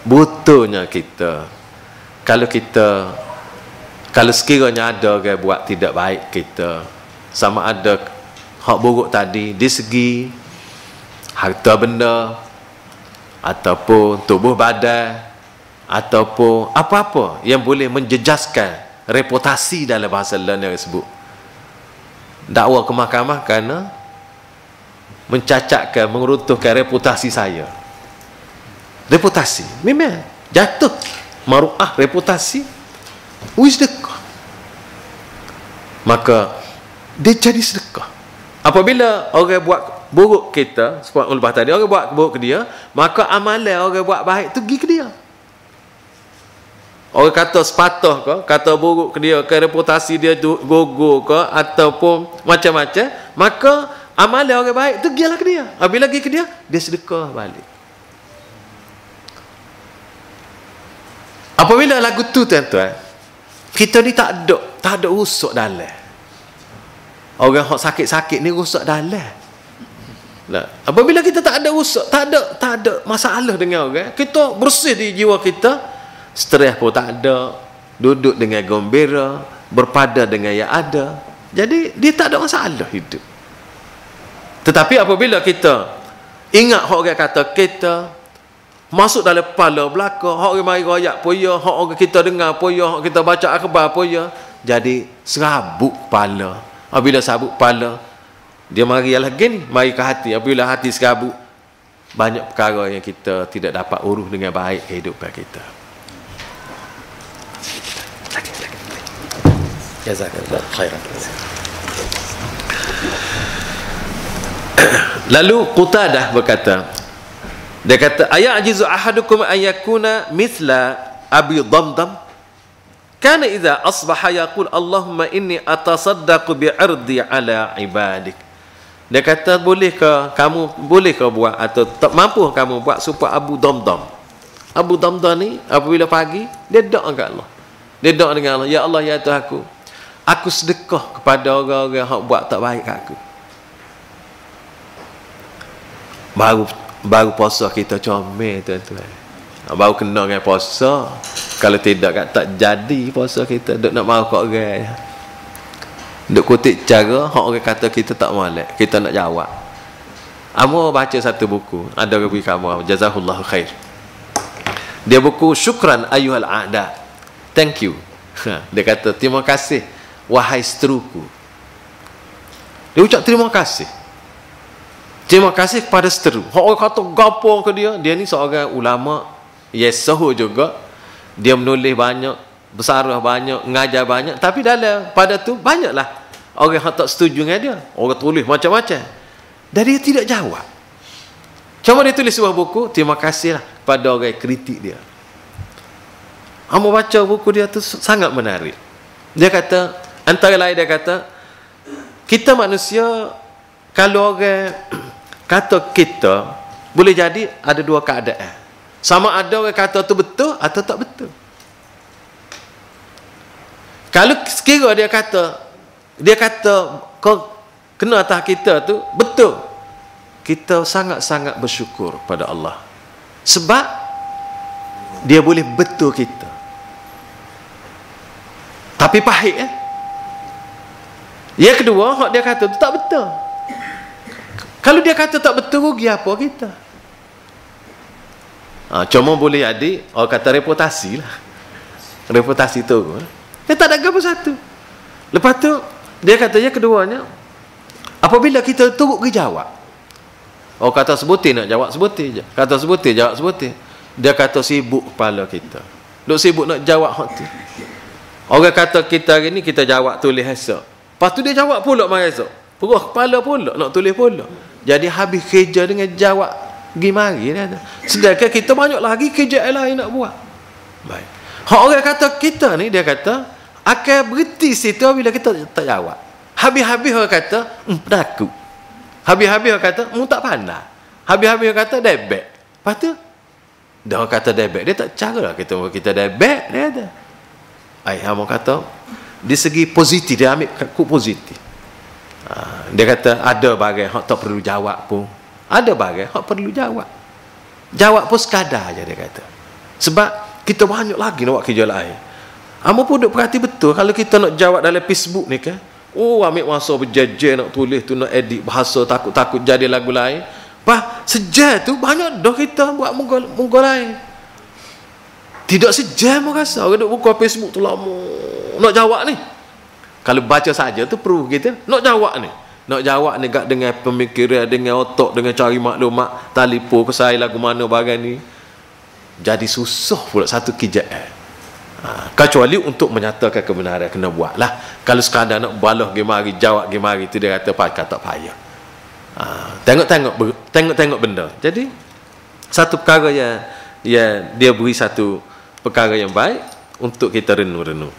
butuhnya kita kalau sekiranya ada orang buat tidak baik kita, sama ada hak buruk tadi di segi harta benda ataupun tubuh badan ataupun apa-apa yang boleh menjejaskan reputasi dalam bahasa lain yang disebut dakwa ke mahkamah kerana mencacatkan, meruntuhkan reputasi saya. Reputasi memang jatuh maruah reputasi, sedekah, maka dia jadi sedekah. Apabila orang buat buruk kita, seperti ulbah tadi, orang buat buruk ke dia, maka amalan orang buat baik tu pergi ke dia. Orang kata sepatah ke, kata buruk ke dia, ke reputasi dia gugur ke, ataupun macam-macam, maka amalan orang baik tu pergilah ke dia. Apabila pergi ke dia, dia sedekah balik. Apabila lagu tu tuan-tuan, kita ni tak ada rusuk dalam. Orang hak sakit-sakit ni rusuk dalam. Nah, apabila kita tak ada rusuk, tak ada masalah dengan orang, kita bersih di jiwa kita, stres pun tak ada, duduk dengan gembira, berpada dengan yang ada. Jadi dia tak ada masalah hidup. Tetapi apabila kita ingat hak orang kata kita, masuk dalam kepala belaka, hak orang mari royak poya, hak orang kita dengar poya, hak kita baca akhbar poya, jadi serabut kepala. Apabila sabuk kepala, dia mari lagi ni, mari ke hati. Apabila hati serabut, banyak perkara yang kita tidak dapat urus dengan baik kehidupan kita. Jazakallah khairan. Lalu Qutadah berkata, dia kata, ayajizu ahadukum an yakuna mithla Abi Damdam kana idza asbaha yaqul Allahumma inni atasaddaqu bi'irdi ala ibadik. Dia kata, bolehkah buat atau tak mampu kamu buat supaya Abu Damdam. Abu Damdam ni apabila pagi dia doa kepada Allah. Dia doa dengan Allah, ya Allah ya Tuhanku, aku sedekah kepada orang-orang yang buat tak baik kat aku. Baru puasa kita comel tuan-tuan. Baru kena dengan puasa. Kalau tidak tak jadi puasa kita. Duk nak marah kat orang. Duk kutip cara hak orang kata kita tak molek, kita nak jawab. Amo baca satu buku, ada bagi kamu, jazahullahu khair. Dia buku Syukran Ayyuhal A'da. Thank you. Dia kata, terima kasih wahai seteruku. Dia ucap terima kasih. Terima kasih kepada seteru. Orang kata gapo ke dia? Dia ni seorang ulama, yesahu juga. Dia menulis banyak, bersarah banyak, mengajar banyak, tapi dalam pada tu banyaklah orang yang tak setuju dengan dia. Orang tulis macam-macam. Dan dia tidak jawab. Cuma dia tulis sebuah buku, terima kasihlah pada orang yang kritik dia. Kamu baca buku dia tu sangat menarik. Dia kata, antara lain dia kata, kita manusia, kalau orang kata kita, boleh jadi ada dua keadaan. Sama ada orang kata tu betul atau tak betul. Kalau sekiranya dia kata kau kena atas kita tu betul, kita sangat-sangat bersyukur pada Allah. Sebab dia boleh betul kita. Tapi pahit Yang kedua, hak dia kata tu tak betul. Kalau dia kata tak betul, rugi apa kita? Cuma boleh jadi orang kata reputasi lah. Reputasi tu dia tak ada apa satu. Lepas tu dia kata yang keduanya, apabila kita turut ke jawab, orang kata sebutir nak jawab sebutir je, kata sebutir jawab sebutir, dia kata sibuk kepala kita, duk sibuk nak jawab hak tu. Orang kata kita hari ni kita jawab tulis esok, lepas tu dia jawab pula mai esok, perah kepala pula nak tulis pula. Jadi habis kerja dengan jawab pergi mari dia. Sedangkan kita banyak lagi kerja lain nak buat. Baik. Hak orang kata kita ni, dia kata akan berhenti situ bila kita tak jawab. Habis-habis orang kata penakut. Habis-habis orang kata tak pandai. Habis-habis orang kata debek. Lepas tu dia orang kata debek, dia tak cara kita debek dia ada. Hamba kata di segi positif, dia ambil kut positif. Dia kata ada bagai hak tak perlu jawab pun. Ada bagai hak perlu jawab. Jawab pun sekadar aja dia kata. Sebab kita banyak lagi nak buat kerja lain. Hamba pun duk perhati betul kalau kita nak jawab dalam Facebook ni kan. Ambil masa berjejer nak tulis tu, nak edit bahasa, takut-takut jadi lagu lain. Sejam tu banyak dah kita buat muka lain. Tidak sejam rasa orang duk buka Facebook tu lama nak jawab ni. Kalau baca saja tu perlu kita nak jawab ni. Nak jawab ni gak dengan pemikiran, dengan otak, dengan cari maklumat, telefon ke saya lagu mana bagian ni. Jadi susah pula satu kerjaan. Kecuali untuk menyatakan kebenaran kena buatlah. Kalau sekadar nak balah gemari, jawab gemari tu dia kata pakai tak payah. Tengok benda. Jadi satu perkara yang dia beri satu perkara yang baik untuk kita renung-renung.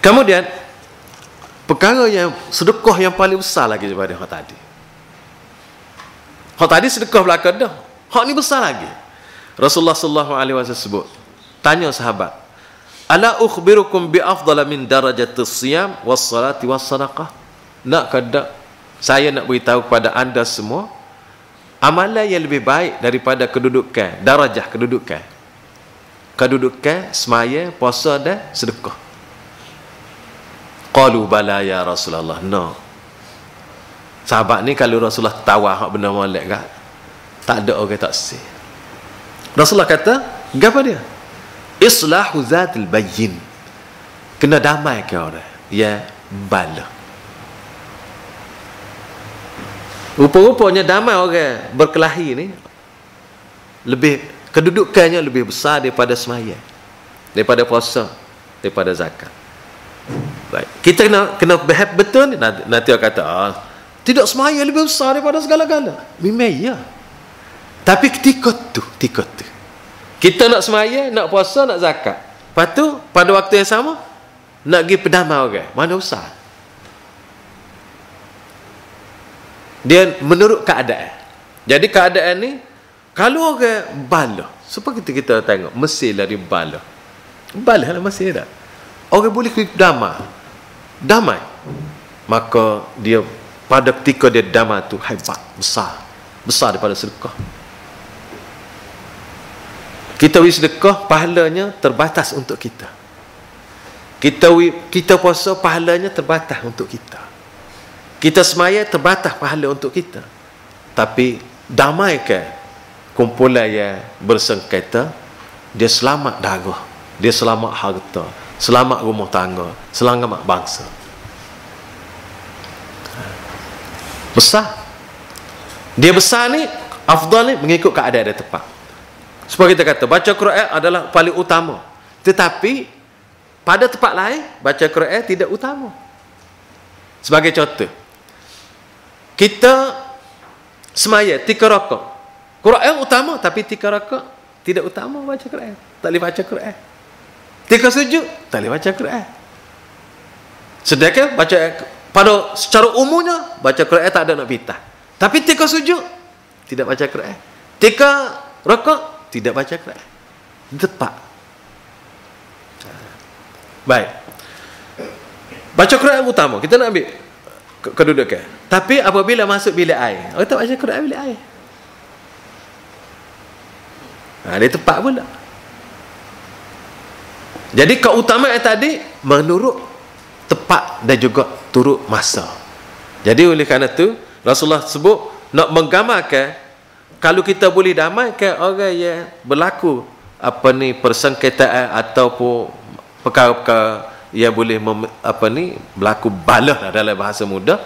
Kemudian perkara yang sedekah yang paling besar lagi daripada hak tadi. Hak tadi sedekah belaka dah. Hak ni besar lagi. Rasulullah sallallahu alaihi wasallam sebut, tanya sahabat, ala ukhbirukum bi afdala min darajatis siyam was salati was sadaqah? Nak kada saya nak beritahu kepada anda semua amalan yang lebih baik daripada kedudukan, darajah kedudukan semaya, puasa dan sedekah. Qalu bala ya Rasulullah. No. Sahabat ni kalau Rasulullah tawar hak benda molek kan, tak ada orang tak sih. Rasulullah kata, apa dia? Islahu zatil bayyin. Kena damai ke orang ya bala. Rupa-rupanya damai orang berkelahi ni lebih kedudukannya lebih besar daripada sembahyang, daripada puasa, daripada zakat. Baik. Kita kena behave betul ni. Nanti orang kata, tidak semaya lebih besar daripada segala-gala. Memang ya. Tapi ketika tu kita nak semaya, nak puasa, nak zakat. Lepas tu pada waktu yang sama nak pergi pedamai orang. Mana besar? Dia menurut keadaan. Jadi keadaan ni, kalau orang bala, seperti kita tengok Mesir lah dia bala lah Mesir dah. Orang boleh pergi damai, maka dia pada ketika dia damai tu hebat, besar daripada sedekah. Kita beri sedekah, pahalanya terbatas untuk kita. Kita puasa, pahalanya terbatas untuk kita. Kita semaya, terbatas pahala untuk kita. Tapi damaikan kumpulan yang bersengketa, dia selamat darah, dia selamat harta, selamat rumah tangga, selamat bangsa. Besar. Dia besar ni, afdal ni mengikut keadaan dia tepat. Sebab kita kata baca Quran adalah paling utama. Tetapi pada tempat lain baca Quran tidak utama. Sebagai contoh, kita semaya 3 rakaat. Quran utama tapi 3 rakaat tidak utama baca Quran. Tak boleh baca Quran. 3 sujud tak boleh baca Quran. Sedangkan baca pada secara umumnya baca Quran tak ada nak pitah. Tapi 3 sujud tidak baca Quran. 3 rakaat tidak baca Quran. Tepat. Baik. Baca Quran utama. Kita nak ambil kedudukan. Tapi apabila masuk bilik air, orang tak baca Quran bilik air. Dia tepat pula. Jadi keutamaan tadi menurut tepat dan juga turut masa. Jadi oleh kerana itu Rasulullah sebut nak menggambarkan kalau kita boleh damaikan orang yang berlaku persengketaan ataupun perkara-perkara yang boleh berlaku balah dalam bahasa muda,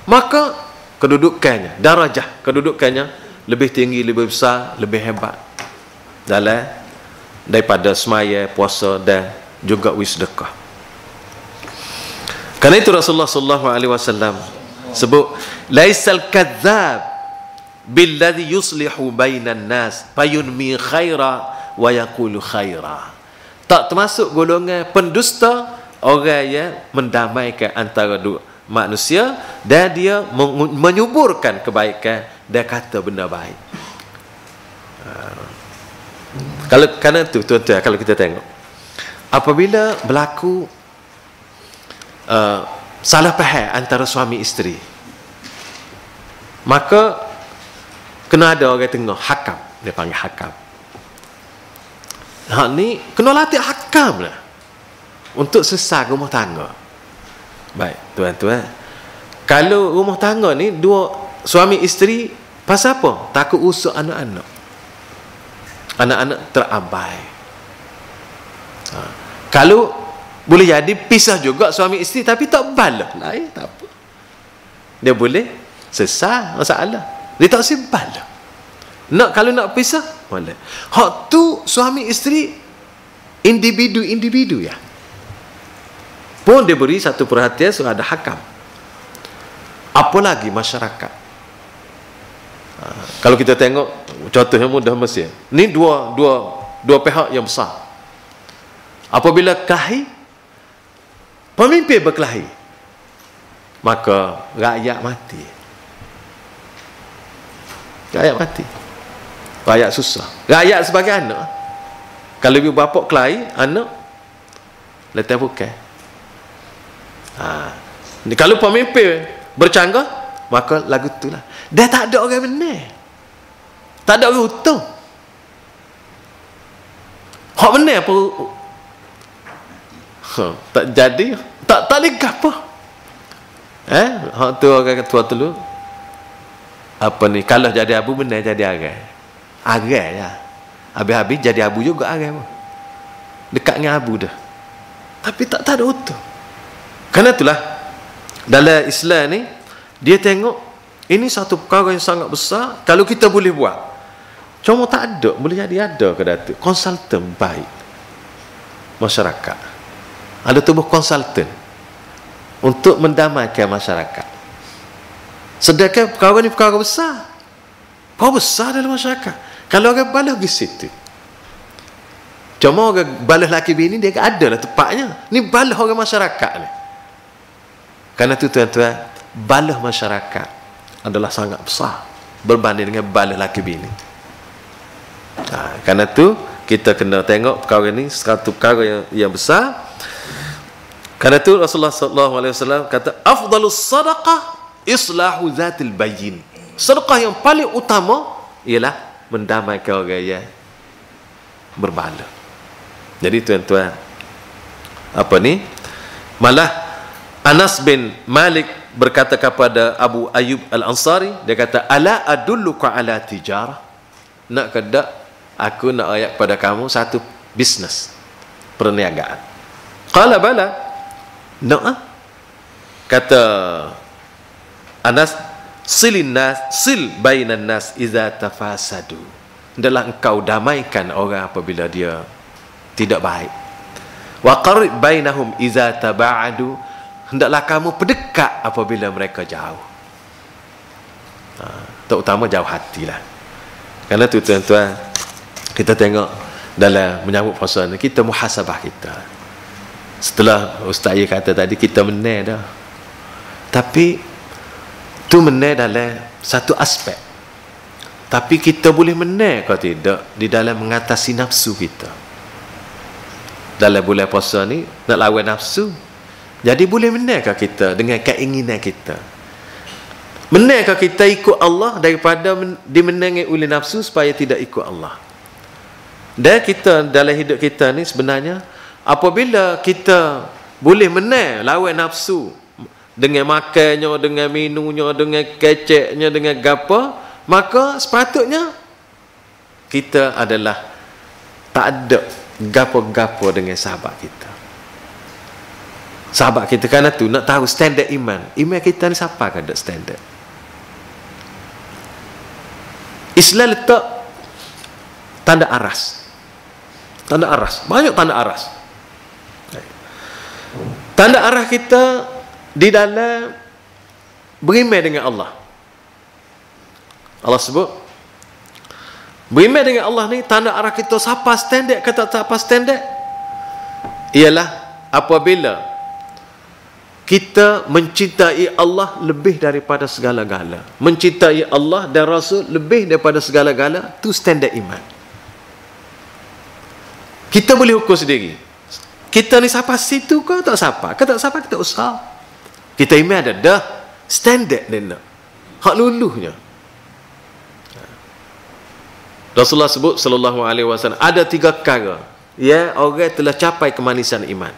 maka kedudukannya, darajah kedudukannya lebih tinggi, lebih besar, lebih hebat daripada semaya, puasa dan juga sedekah. Karena itu Rasulullah sallallahu alaihi wasallam sebut laisal kadzdzab billadhi yuslihu bainan nas fayunmi khaira wa yaqulu khaira. Tak termasuk golongan pendusta orang yang mendamaikan antara dua manusia dan dia menyuburkan kebaikan dan kata benda baik. Kerana itu tuan-tuan, kalau kita tengok apabila berlaku salah faham antara suami isteri, maka kena ada orang tengah, hakam, dia panggil hakam. Hak ni kena latih hakam lah untuk selesai rumah tangga. Baik, tuan-tuan, kalau rumah tangga ni dua suami isteri, pasal apa? Takut usuk anak-anak. Anak-anak terabai. Kalau boleh jadi pisah juga suami isteri tapi tak balah lain, tak apa. Dia boleh selesai masalah. Dia tak simpan lah. Kalau nak pisah, boleh. Hak tu suami isteri individu ya. Pun dia beri satu perhatian, so ada hakam. Apalagi masyarakat. Kalau kita tengok contohnya mudah Mesir. Ni dua pihak yang besar. Apabila kelahi, pemimpin berkelahi, maka rakyat mati. Rakyat mati. Rakyat susah. Rakyat sebagai anak, kalau ibu bapa kelahi, anak letak bukan. Kalau pemimpin bercanggah, maka lagu itulah. Dia tak ada orang benar. Tak ada orang hutang. Hak benar apa? Tak jadi. Tak boleh apa. Hak tu orang tua dulu. Kalau jadi abu benar jadi arai. Arai lah. Habis-habis jadi abu juga arai pun. Dekat dengan abu dah. Tapi tak ada hutang. Kerana itulah dalam Islam ni dia tengok ini satu perkara yang sangat besar. Kalau kita boleh buat, cuma tak ada, boleh jadi ada ke Datuk konsultan baik masyarakat. Ada tubuh konsultan untuk mendamaikan masyarakat. Sedangkan perkara ni perkara besar. Perkara besar dalam masyarakat. Kalau orang balas pergi situ. Cuma orang balas laki bini dia ada lah tepatnya. Ni balas orang masyarakat ni. Kerana tu tuan-tuan, balas masyarakat adalah sangat besar berbanding dengan balas laki bini. Kerana tu kita kena tengok perkara ni satu perkara yang besar. Kerana tu Rasulullah SAW kata, afdalus sadaqah islahu zatil bayyin. Sedekah yang paling utama ialah mendamaikan orang yang berbala. Jadi tuan-tuan, apa ni? Malah Anas bin Malik berkata kepada Abu Ayyub Al-Ansari, dia kata, ala adulluka ala tijarah? Nak ke tak aku nak ayat kepada kamu satu bisnes, perniagaan? Qala bala. Nak? Kata Anas, silin nas, sil bainan nas iza tafasadu. Hendaklah engkau damaikan orang apabila dia tidak baik. Wa qarib bainahum iza taba'adu. Hendaklah kamu pendekat apabila mereka jauh. Terutama jauh hatilah. Kerana tu tuan-tuan, kita tengok dalam menyambut puasa ni, kita muhasabah kita. Setelah Ustaz Ye kata tadi, kita menang dah. Tapi tu menang dalam satu aspek. Tapi kita boleh menang kalau tidak di dalam mengatasi nafsu kita. Dalam bulan puasa ni nak lawan nafsu. Jadi boleh menangkah kita dengan keinginan kita? Menangkah kita ikut Allah daripada dimenangi oleh nafsu supaya tidak ikut Allah? Dan kita dalam hidup kita ni sebenarnya, apabila kita boleh menang lawan nafsu dengan makannya, dengan minumnya, dengan keceknya, dengan gapa, maka sepatutnya kita adalah tak ada gapo-gapo dengan sahabat kita. Sahabat kita kerana tu nak tahu standard iman. Iman kita ni siapa kan ada standard? Islam letak tanda aras. Tanda aras. Banyak tanda aras. Tanda arah kita di dalam beriman dengan Allah. Allah sebut beriman dengan Allah ni tanda arah kita siapa standard kata tak apa standard ialah apabila kita mencintai Allah lebih daripada segala-gala, mencintai Allah dan Rasul lebih daripada segala-gala. Tu standard iman. Kita boleh ukur sendiri, kita ni siapa situ ke tak siapa, ke tak siapa kita usaha. Kita iman ada dah standard dia nak hak luluhnya. Rasulullah sebut sallallahu alaihi wasallam ada 3 perkara ya orang telah capai kemanisan iman.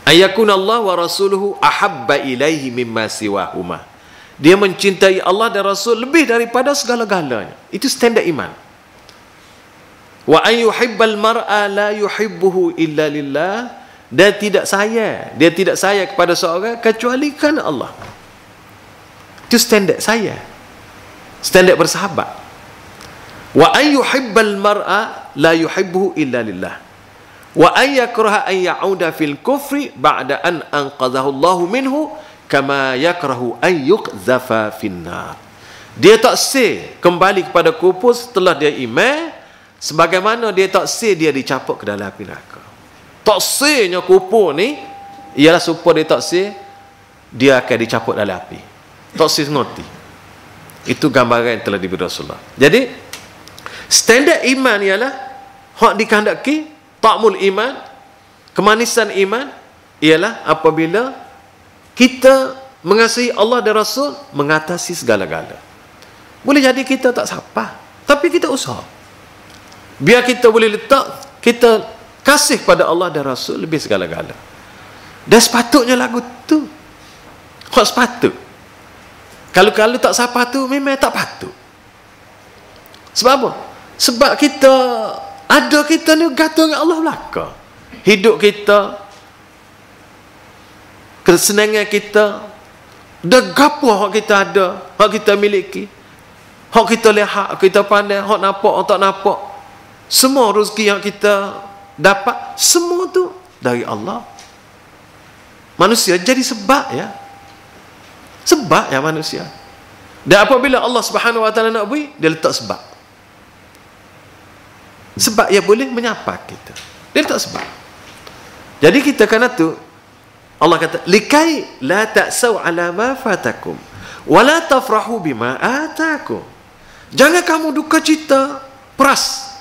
Ayakun Allah wa rasuluhu ahabba ilaihi mimma siwahuma. Dia mencintai Allah dan Rasul lebih daripada segala-galanya. Itu standard iman. Wa an yuhibbal mar'a la yuhibbuhu illa lillah. Dia tidak sayang kepada seorang kecuali kerana Allah. Itu standard saya. Standard bersahabat. Wa an yuhibbal mar'a la yuhibbuhu illa lillah. Wa an yakraha an ya'uda fil kufri ba'da an anqadhahu Allah minhu kama yakrahu an yuqdhafa finnar. Dia tak sel kembali kepada kufur setelah dia iman, sebagaimana dia tak sel dia dicapuk ke dalam api neraka. Tak selnya kufur ni ialah supaya dia tak sel dia akan dicapuk dalam api. Tak sel ngerti. Itu gambaran yang telah diberi Rasulullah. Jadi standard iman ialah hak dikehendaki. Ta'mul iman, kemanisan iman ialah apabila kita mengasihi Allah dan Rasul mengatasi segala-gala. Boleh jadi kita tak siapa, tapi kita usaha. Biar kita boleh letak kita kasih pada Allah dan Rasul lebih segala-gala. Dan sepatutnya lagu tu. Hak sepatut. Kalau tak siapa tu memang tak patut. Sebab apa? Sebab kita ni gantung dengan Allah belaka. Hidup kita, kesenangan kita, dah gapo hak kita ada, hak kita miliki, hak kita lihat, hak kita pandai, hak nampak, hak tak nampak, semua rezeki yang kita dapat, semua tu dari Allah. manusia jadi sebab ya. Sebab ya manusia. Dan apabila Allah Subhanahu wa taala nak beri, dia letak sebab. Sebab ia boleh menyapa kita. Dia letak sebab. Jadi kita kerana tu Allah kata likai la ta'sau ala ma fatakum wa la tafrahu bima atakum. Jangan kamu duka cita peras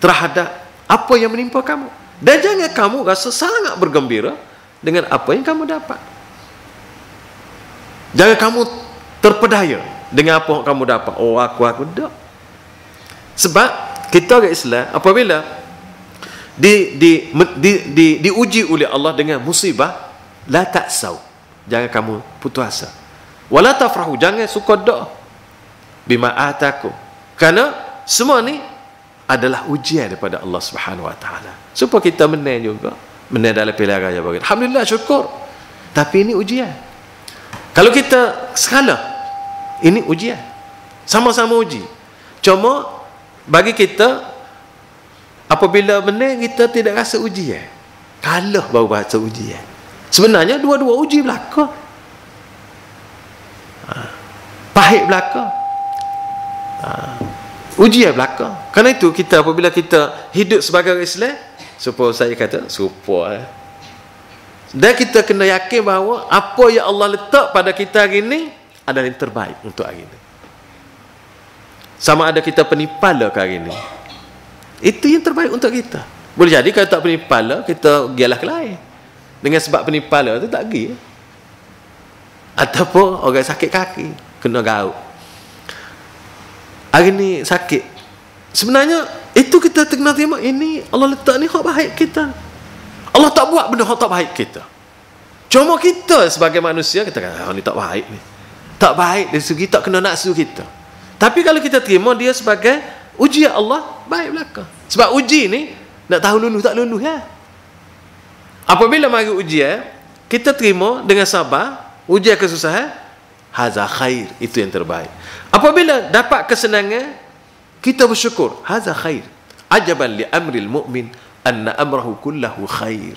terhadap apa yang menimpa kamu, dan jangan kamu rasa sangat bergembira dengan apa yang kamu dapat. Jangan kamu terpedaya dengan apa yang kamu dapat. Oh, aku tak. Sebab kita orang Islam apabila diuji oleh Allah dengan musibah, la ta'sau, jangan kamu putus asa, wala tafrahu, jangan suka dak bima atakum, kerana semua ni adalah ujian daripada Allah Subhanahu wa taala supaya kita menang juga, menang dalam pilihan raya bagi. Alhamdulillah, syukur. Tapi ini ujian. Kalau kita salah, ini ujian, sama-sama uji. Cuma bagi kita, apabila menang kita tidak rasa ujian, kalah baru rasa ujian. Sebenarnya dua-dua uji belaka, pahit belaka, ujian belaka. Kerana itu kita apabila kita hidup sebagai Islam, supaya saya kata dan kita kena yakin bahawa apa yang Allah letak pada kita hari ini adalah yang terbaik untuk hari ini. Sama ada kita penipala ke hari ini, itu yang terbaik untuk kita. Boleh jadi kalau tak penipala, kita gialah ke lain. Dengan sebab penipala tu tak pergi. Ataupun orang sakit kaki, kena gaut. Hari ni sakit. Sebenarnya itu kita kena terima, ini Allah letak ni hak baik kita. Allah tak buat benda hak tak baik kita. Cuma kita sebagai manusia kita kata, ni tak baik ni. Tak baik dari segi tak kena nafsu kita. Tapi kalau kita terima dia sebagai ujian Allah, baik belaka. Sebab uji ni nak tahu luluh tak luluh ya. Apabila mari ujian, kita terima dengan sabar, ujian kesusahan, haza khair, itu yang terbaik. Apabila dapat kesenangan, kita bersyukur, haza khair. Ajaban li amril mu'min anna amrahu kullahu khair.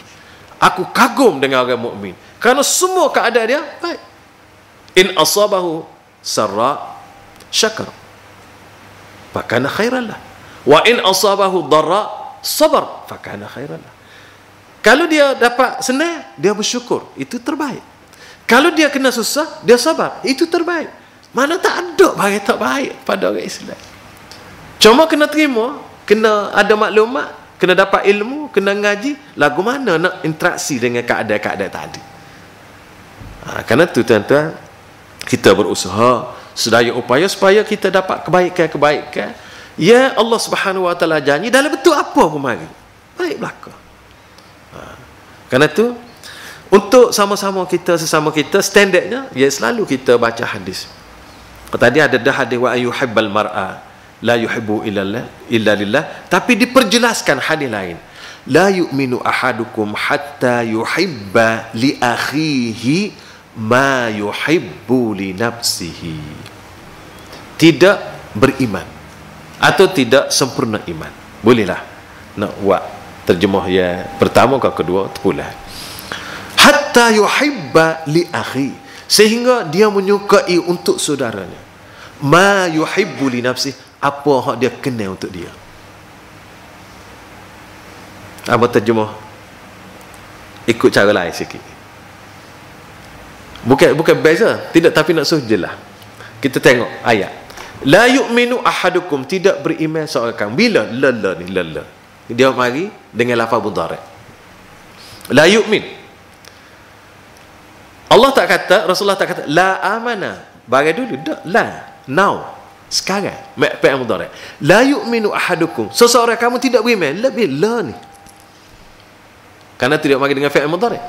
Aku kagum dengan orang mukmin kerana semua keadaan dia baik. In asabahu sarra syakar fakana khairan lah, wa in asabahu dharra sabar fakana khairan lah. Kalau dia dapat senang, dia bersyukur, itu terbaik. Kalau dia kena susah, dia sabar, itu terbaik. Mana tak ada barang tak baik pada orang Islam. Cuma kena terima, kena ada maklumat, kena dapat ilmu, kena ngaji, lagu mana nak interaksi dengan keadaan-keadaan tadi. Kerana itu tuan-tuan, kita berusaha sedaya upaya supaya kita dapat kebaikan-kebaikan. Ya Allah Subhanahu wa taala janji dalam bentuk apa pun mari, baik belaka. Kerana itu untuk sama-sama kita, sesama kita, standardnya ya selalu kita baca hadis. Tadi ada hadis wa ayyuhibbal mar'a la yuhibbu illa lillah, tapi diperjelaskan hadis lain, la yu'minu ahadukum hatta yuhibba li akhihi ma yuhibbu li nafsihi. Tidak beriman atau tidak sempurna iman. Bolehlah nak buat terjemah yang pertama ke kedua terpulang. Hatta yuhibba li akhi, sehingga dia menyukai untuk saudaranya. Ma yuhibbu li nafsihi, apa hak dia kena untuk dia. Apa terjemah? Ikut cara lain sikit. Bukan beza, tidak, tapi nak suruh jelas. Kita tengok ayat. La yu'minu ahadukum, tidak beriman seorang kamu. Bila la ni la. Dia mari dengan lafaz mudhari'. La yu'min. Allah tak kata, Rasulullah tak kata la amana. Bagi dulu dak, la. Now. Sekarang fi'il mudhari'. La yu'minu ahadukum, seseorang kamu tidak beriman. Lebih la ni. Karena tidak mari dengan fi'il mudhari'.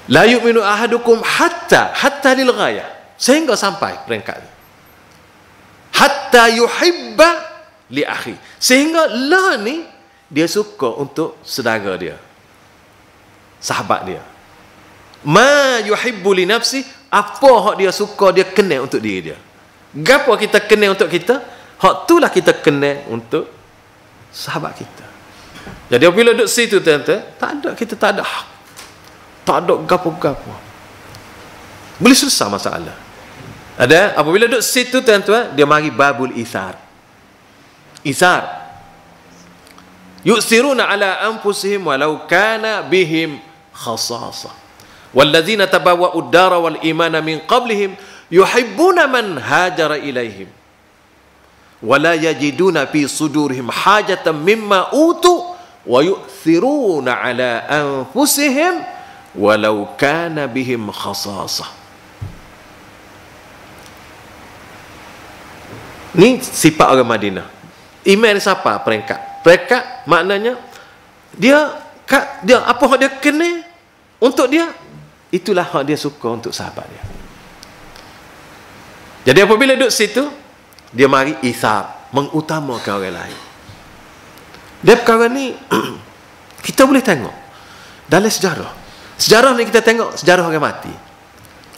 La yu'minu ahadukum hatta lil ghayah, sehingga sampai peringkat ni. Hatta yuhibba li akhi, sehingga la ni dia suka untuk saudara dia, sahabat dia. Ma yuhibbu li nafsi, apa hak dia suka, dia kena untuk diri dia. Gapo kita kena untuk kita, hak itulah kita kena untuk sahabat kita. Jadi apabila duduk situ tuan-tuan, kita tak ada hak. Tak ada gapo-gapo. Boleh selesai masalah. Ada apabila duduk situ tuan-tuan, dia mari babul isar. Isar. Yusiruna ala anfusihim walau kana bihim khasasah. Walladzina tabawwa'u ad-dara wal imana min qablihim yuhibbuna man hajara ilaihim. Wala yajiduna fi sudurihim hajatan mimma utu wa yu'thiruna ala anfusihim walau kana bihim khasasah. Ni sifat orang Madinah. Iman siapa? Peringkat. Peringkat maknanya dia apa yang dia kena untuk dia, itulah yang dia suka untuk sahabat dia. Jadi apabila duduk situ, dia mari isar, mengutamakan orang lain. Dia perkara ni kita boleh tengok dalam sejarah. Sejarah ni kita tengok sejarah orang mati.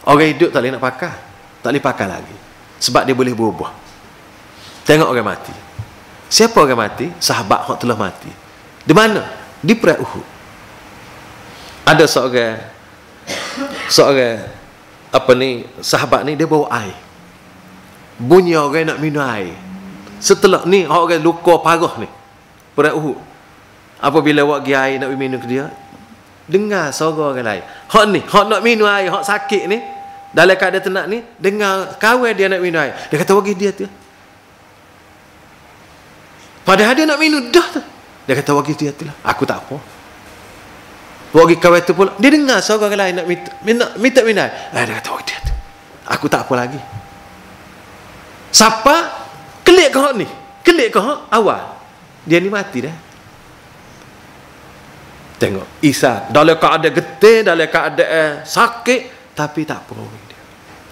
Orang hidup tak boleh nak pakai, tak boleh pakai lagi sebab dia boleh berubah. Tengok orang mati. Siapa orang mati? Sahabat yang telah mati. Di mana? Di Perang Uhud. Ada seorang sahabat ni, dia bawa air. Bunyi orang nak minum air. Setelah ni orang luka parah ni, Perang Uhud. Apabila awak pergi air nak minum ke dia, dengar suara orang lain. Hak nak minum air, hak sakit ni, dalam keadaan tenat ni, dengar kawan dia nak minum air. Dia kata bagi dia tu. Padahal dia nak minum dah tu. Dia kata bagi dia tu lah. Aku tak apa. Bagi kawan tu pula, dia dengar suara orang lain nak minta minum air. Dia kata bagi dia tu. Aku tak apa lagi. Siapa? Kelik ke hak ni? Kelik ke hak awal? Dia ni mati dah. Tengok Isa dalam keadaan getih, dalam keadaan sakit, tapi tak apa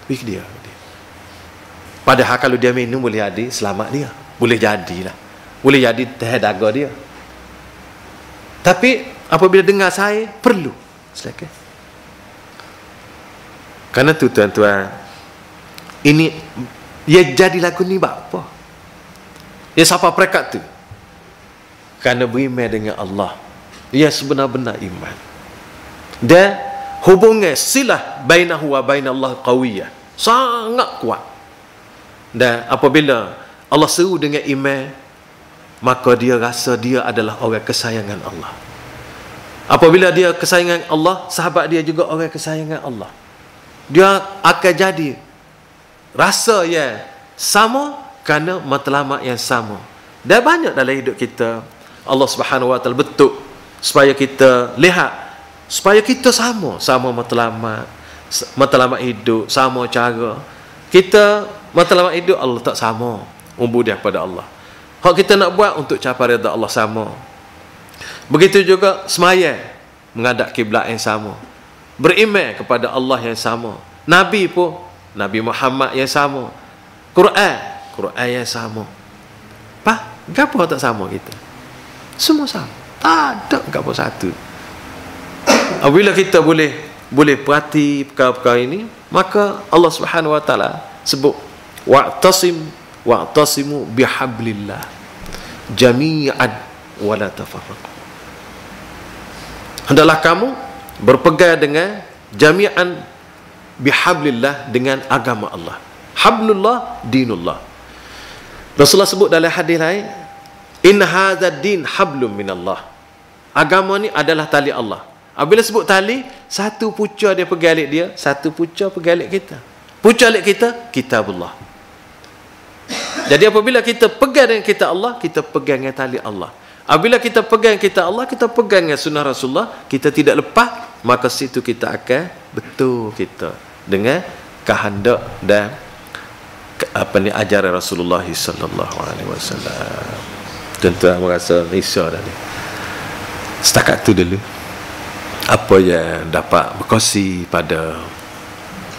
dia. Padahal kalau dia minum boleh jadi selamat dia. Boleh jadilah. Boleh jadi teh daga dia. Tapi apabila dengar saya perlu sedekah. Karena tu tuan-tuan, ini ia jadi lagu ni apa? Ya siapa perekat tu? Karena beriman dengan Allah. Ia sebenar-benar iman. Dan hubungan silah bainahu wa bainallah qawiyah. Sangat kuat. Dan apabila Allah seru dengan iman, maka dia rasa dia adalah orang kesayangan Allah. Apabila dia kesayangan Allah, sahabat dia juga orang kesayangan Allah. Dia akan jadi rasa yang sama kerana matlamat yang sama. Dan banyak dalam hidup kita Allah Subhanahu Wa Taala bentuk supaya kita lihat, supaya kita sama matlamat hidup, sama cara. Kita matlamat hidup Allah tak sama, ubudiyah kepada Allah. Hak kita nak buat untuk capai redha Allah sama. Begitu juga semaya menghadap kiblat yang sama. Beriman kepada Allah yang sama. Nabi pun Nabi Muhammad yang sama. Quran yang sama. Gapo tak sama kita? Semua sama. Tak ada gapo satu. Apabila kita boleh perhati perkara-perkara ini, maka Allah Subhanahu Wa Taala sebut wa'tasimu bihablillah jami'an wa la tafarraqu. Hendaklah kamu berpegang dengan jami'an bihablillah, dengan agama Allah. Hablullah dinullah. Rasulullah sebut dalam hadis lain, inna hadzal din hablum minallah. Agama ni adalah tali Allah. Apabila sebut tali, satu pucuk dia pegang alik dia, satu pucuk pegang alik kita. Pucuk alik kita kitabullah. Jadi apabila kita pegang dengan kitab Allah, kita pegang dengan tali Allah. Apabila kita pegang kitab Allah, kita pegang dengan sunnah Rasulullah, kita tidak lepas, maka situ kita akan betul kita dengan kehendak dan ajaran Rasulullah sallallahu alaihi wasallam. Tuan-tuan merasa risau dah ni. Setakat tu dulu apa yang dapat berkongsi pada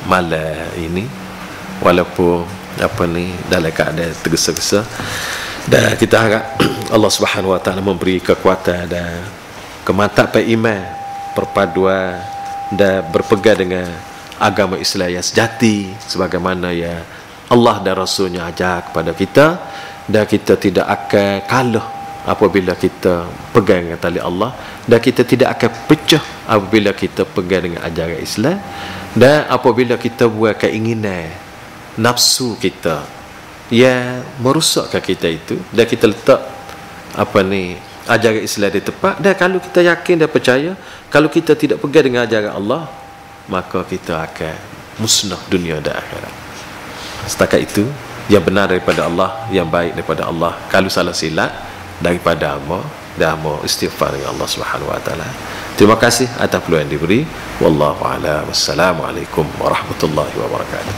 malam ini, walaupun dalam keadaan tergesa-gesa, dan kita harap Allah Subhanahu Wa Taala memberi kekuatan dan kemantapan iman, perpaduan dan berpegang dengan agama Islam yang sejati sebagaimana yang Allah dan Rasulnya ajar kepada kita, dan kita tidak akan kalah apabila kita pegang dengan tali Allah, dan kita tidak akan pecah apabila kita pegang dengan ajaran Islam. Dan apabila kita buat keinginan nafsu kita yang merosakkan kita itu, dan kita letak ajaran Islam di tempat, dan kalau kita yakin dan percaya, kalau kita tidak pegang dengan ajaran Allah, maka kita akan musnah dunia dan akhirat. Setakat itu yang benar daripada Allah, yang baik daripada Allah. Kalau salah silap daripada hamba, dan hamba istighfar dengan Allah Subhanahu wa taala. Terima kasih atas peluang yang diberi. Wallahu a'lam. Wassalamualaikum warahmatullahi wabarakatuh.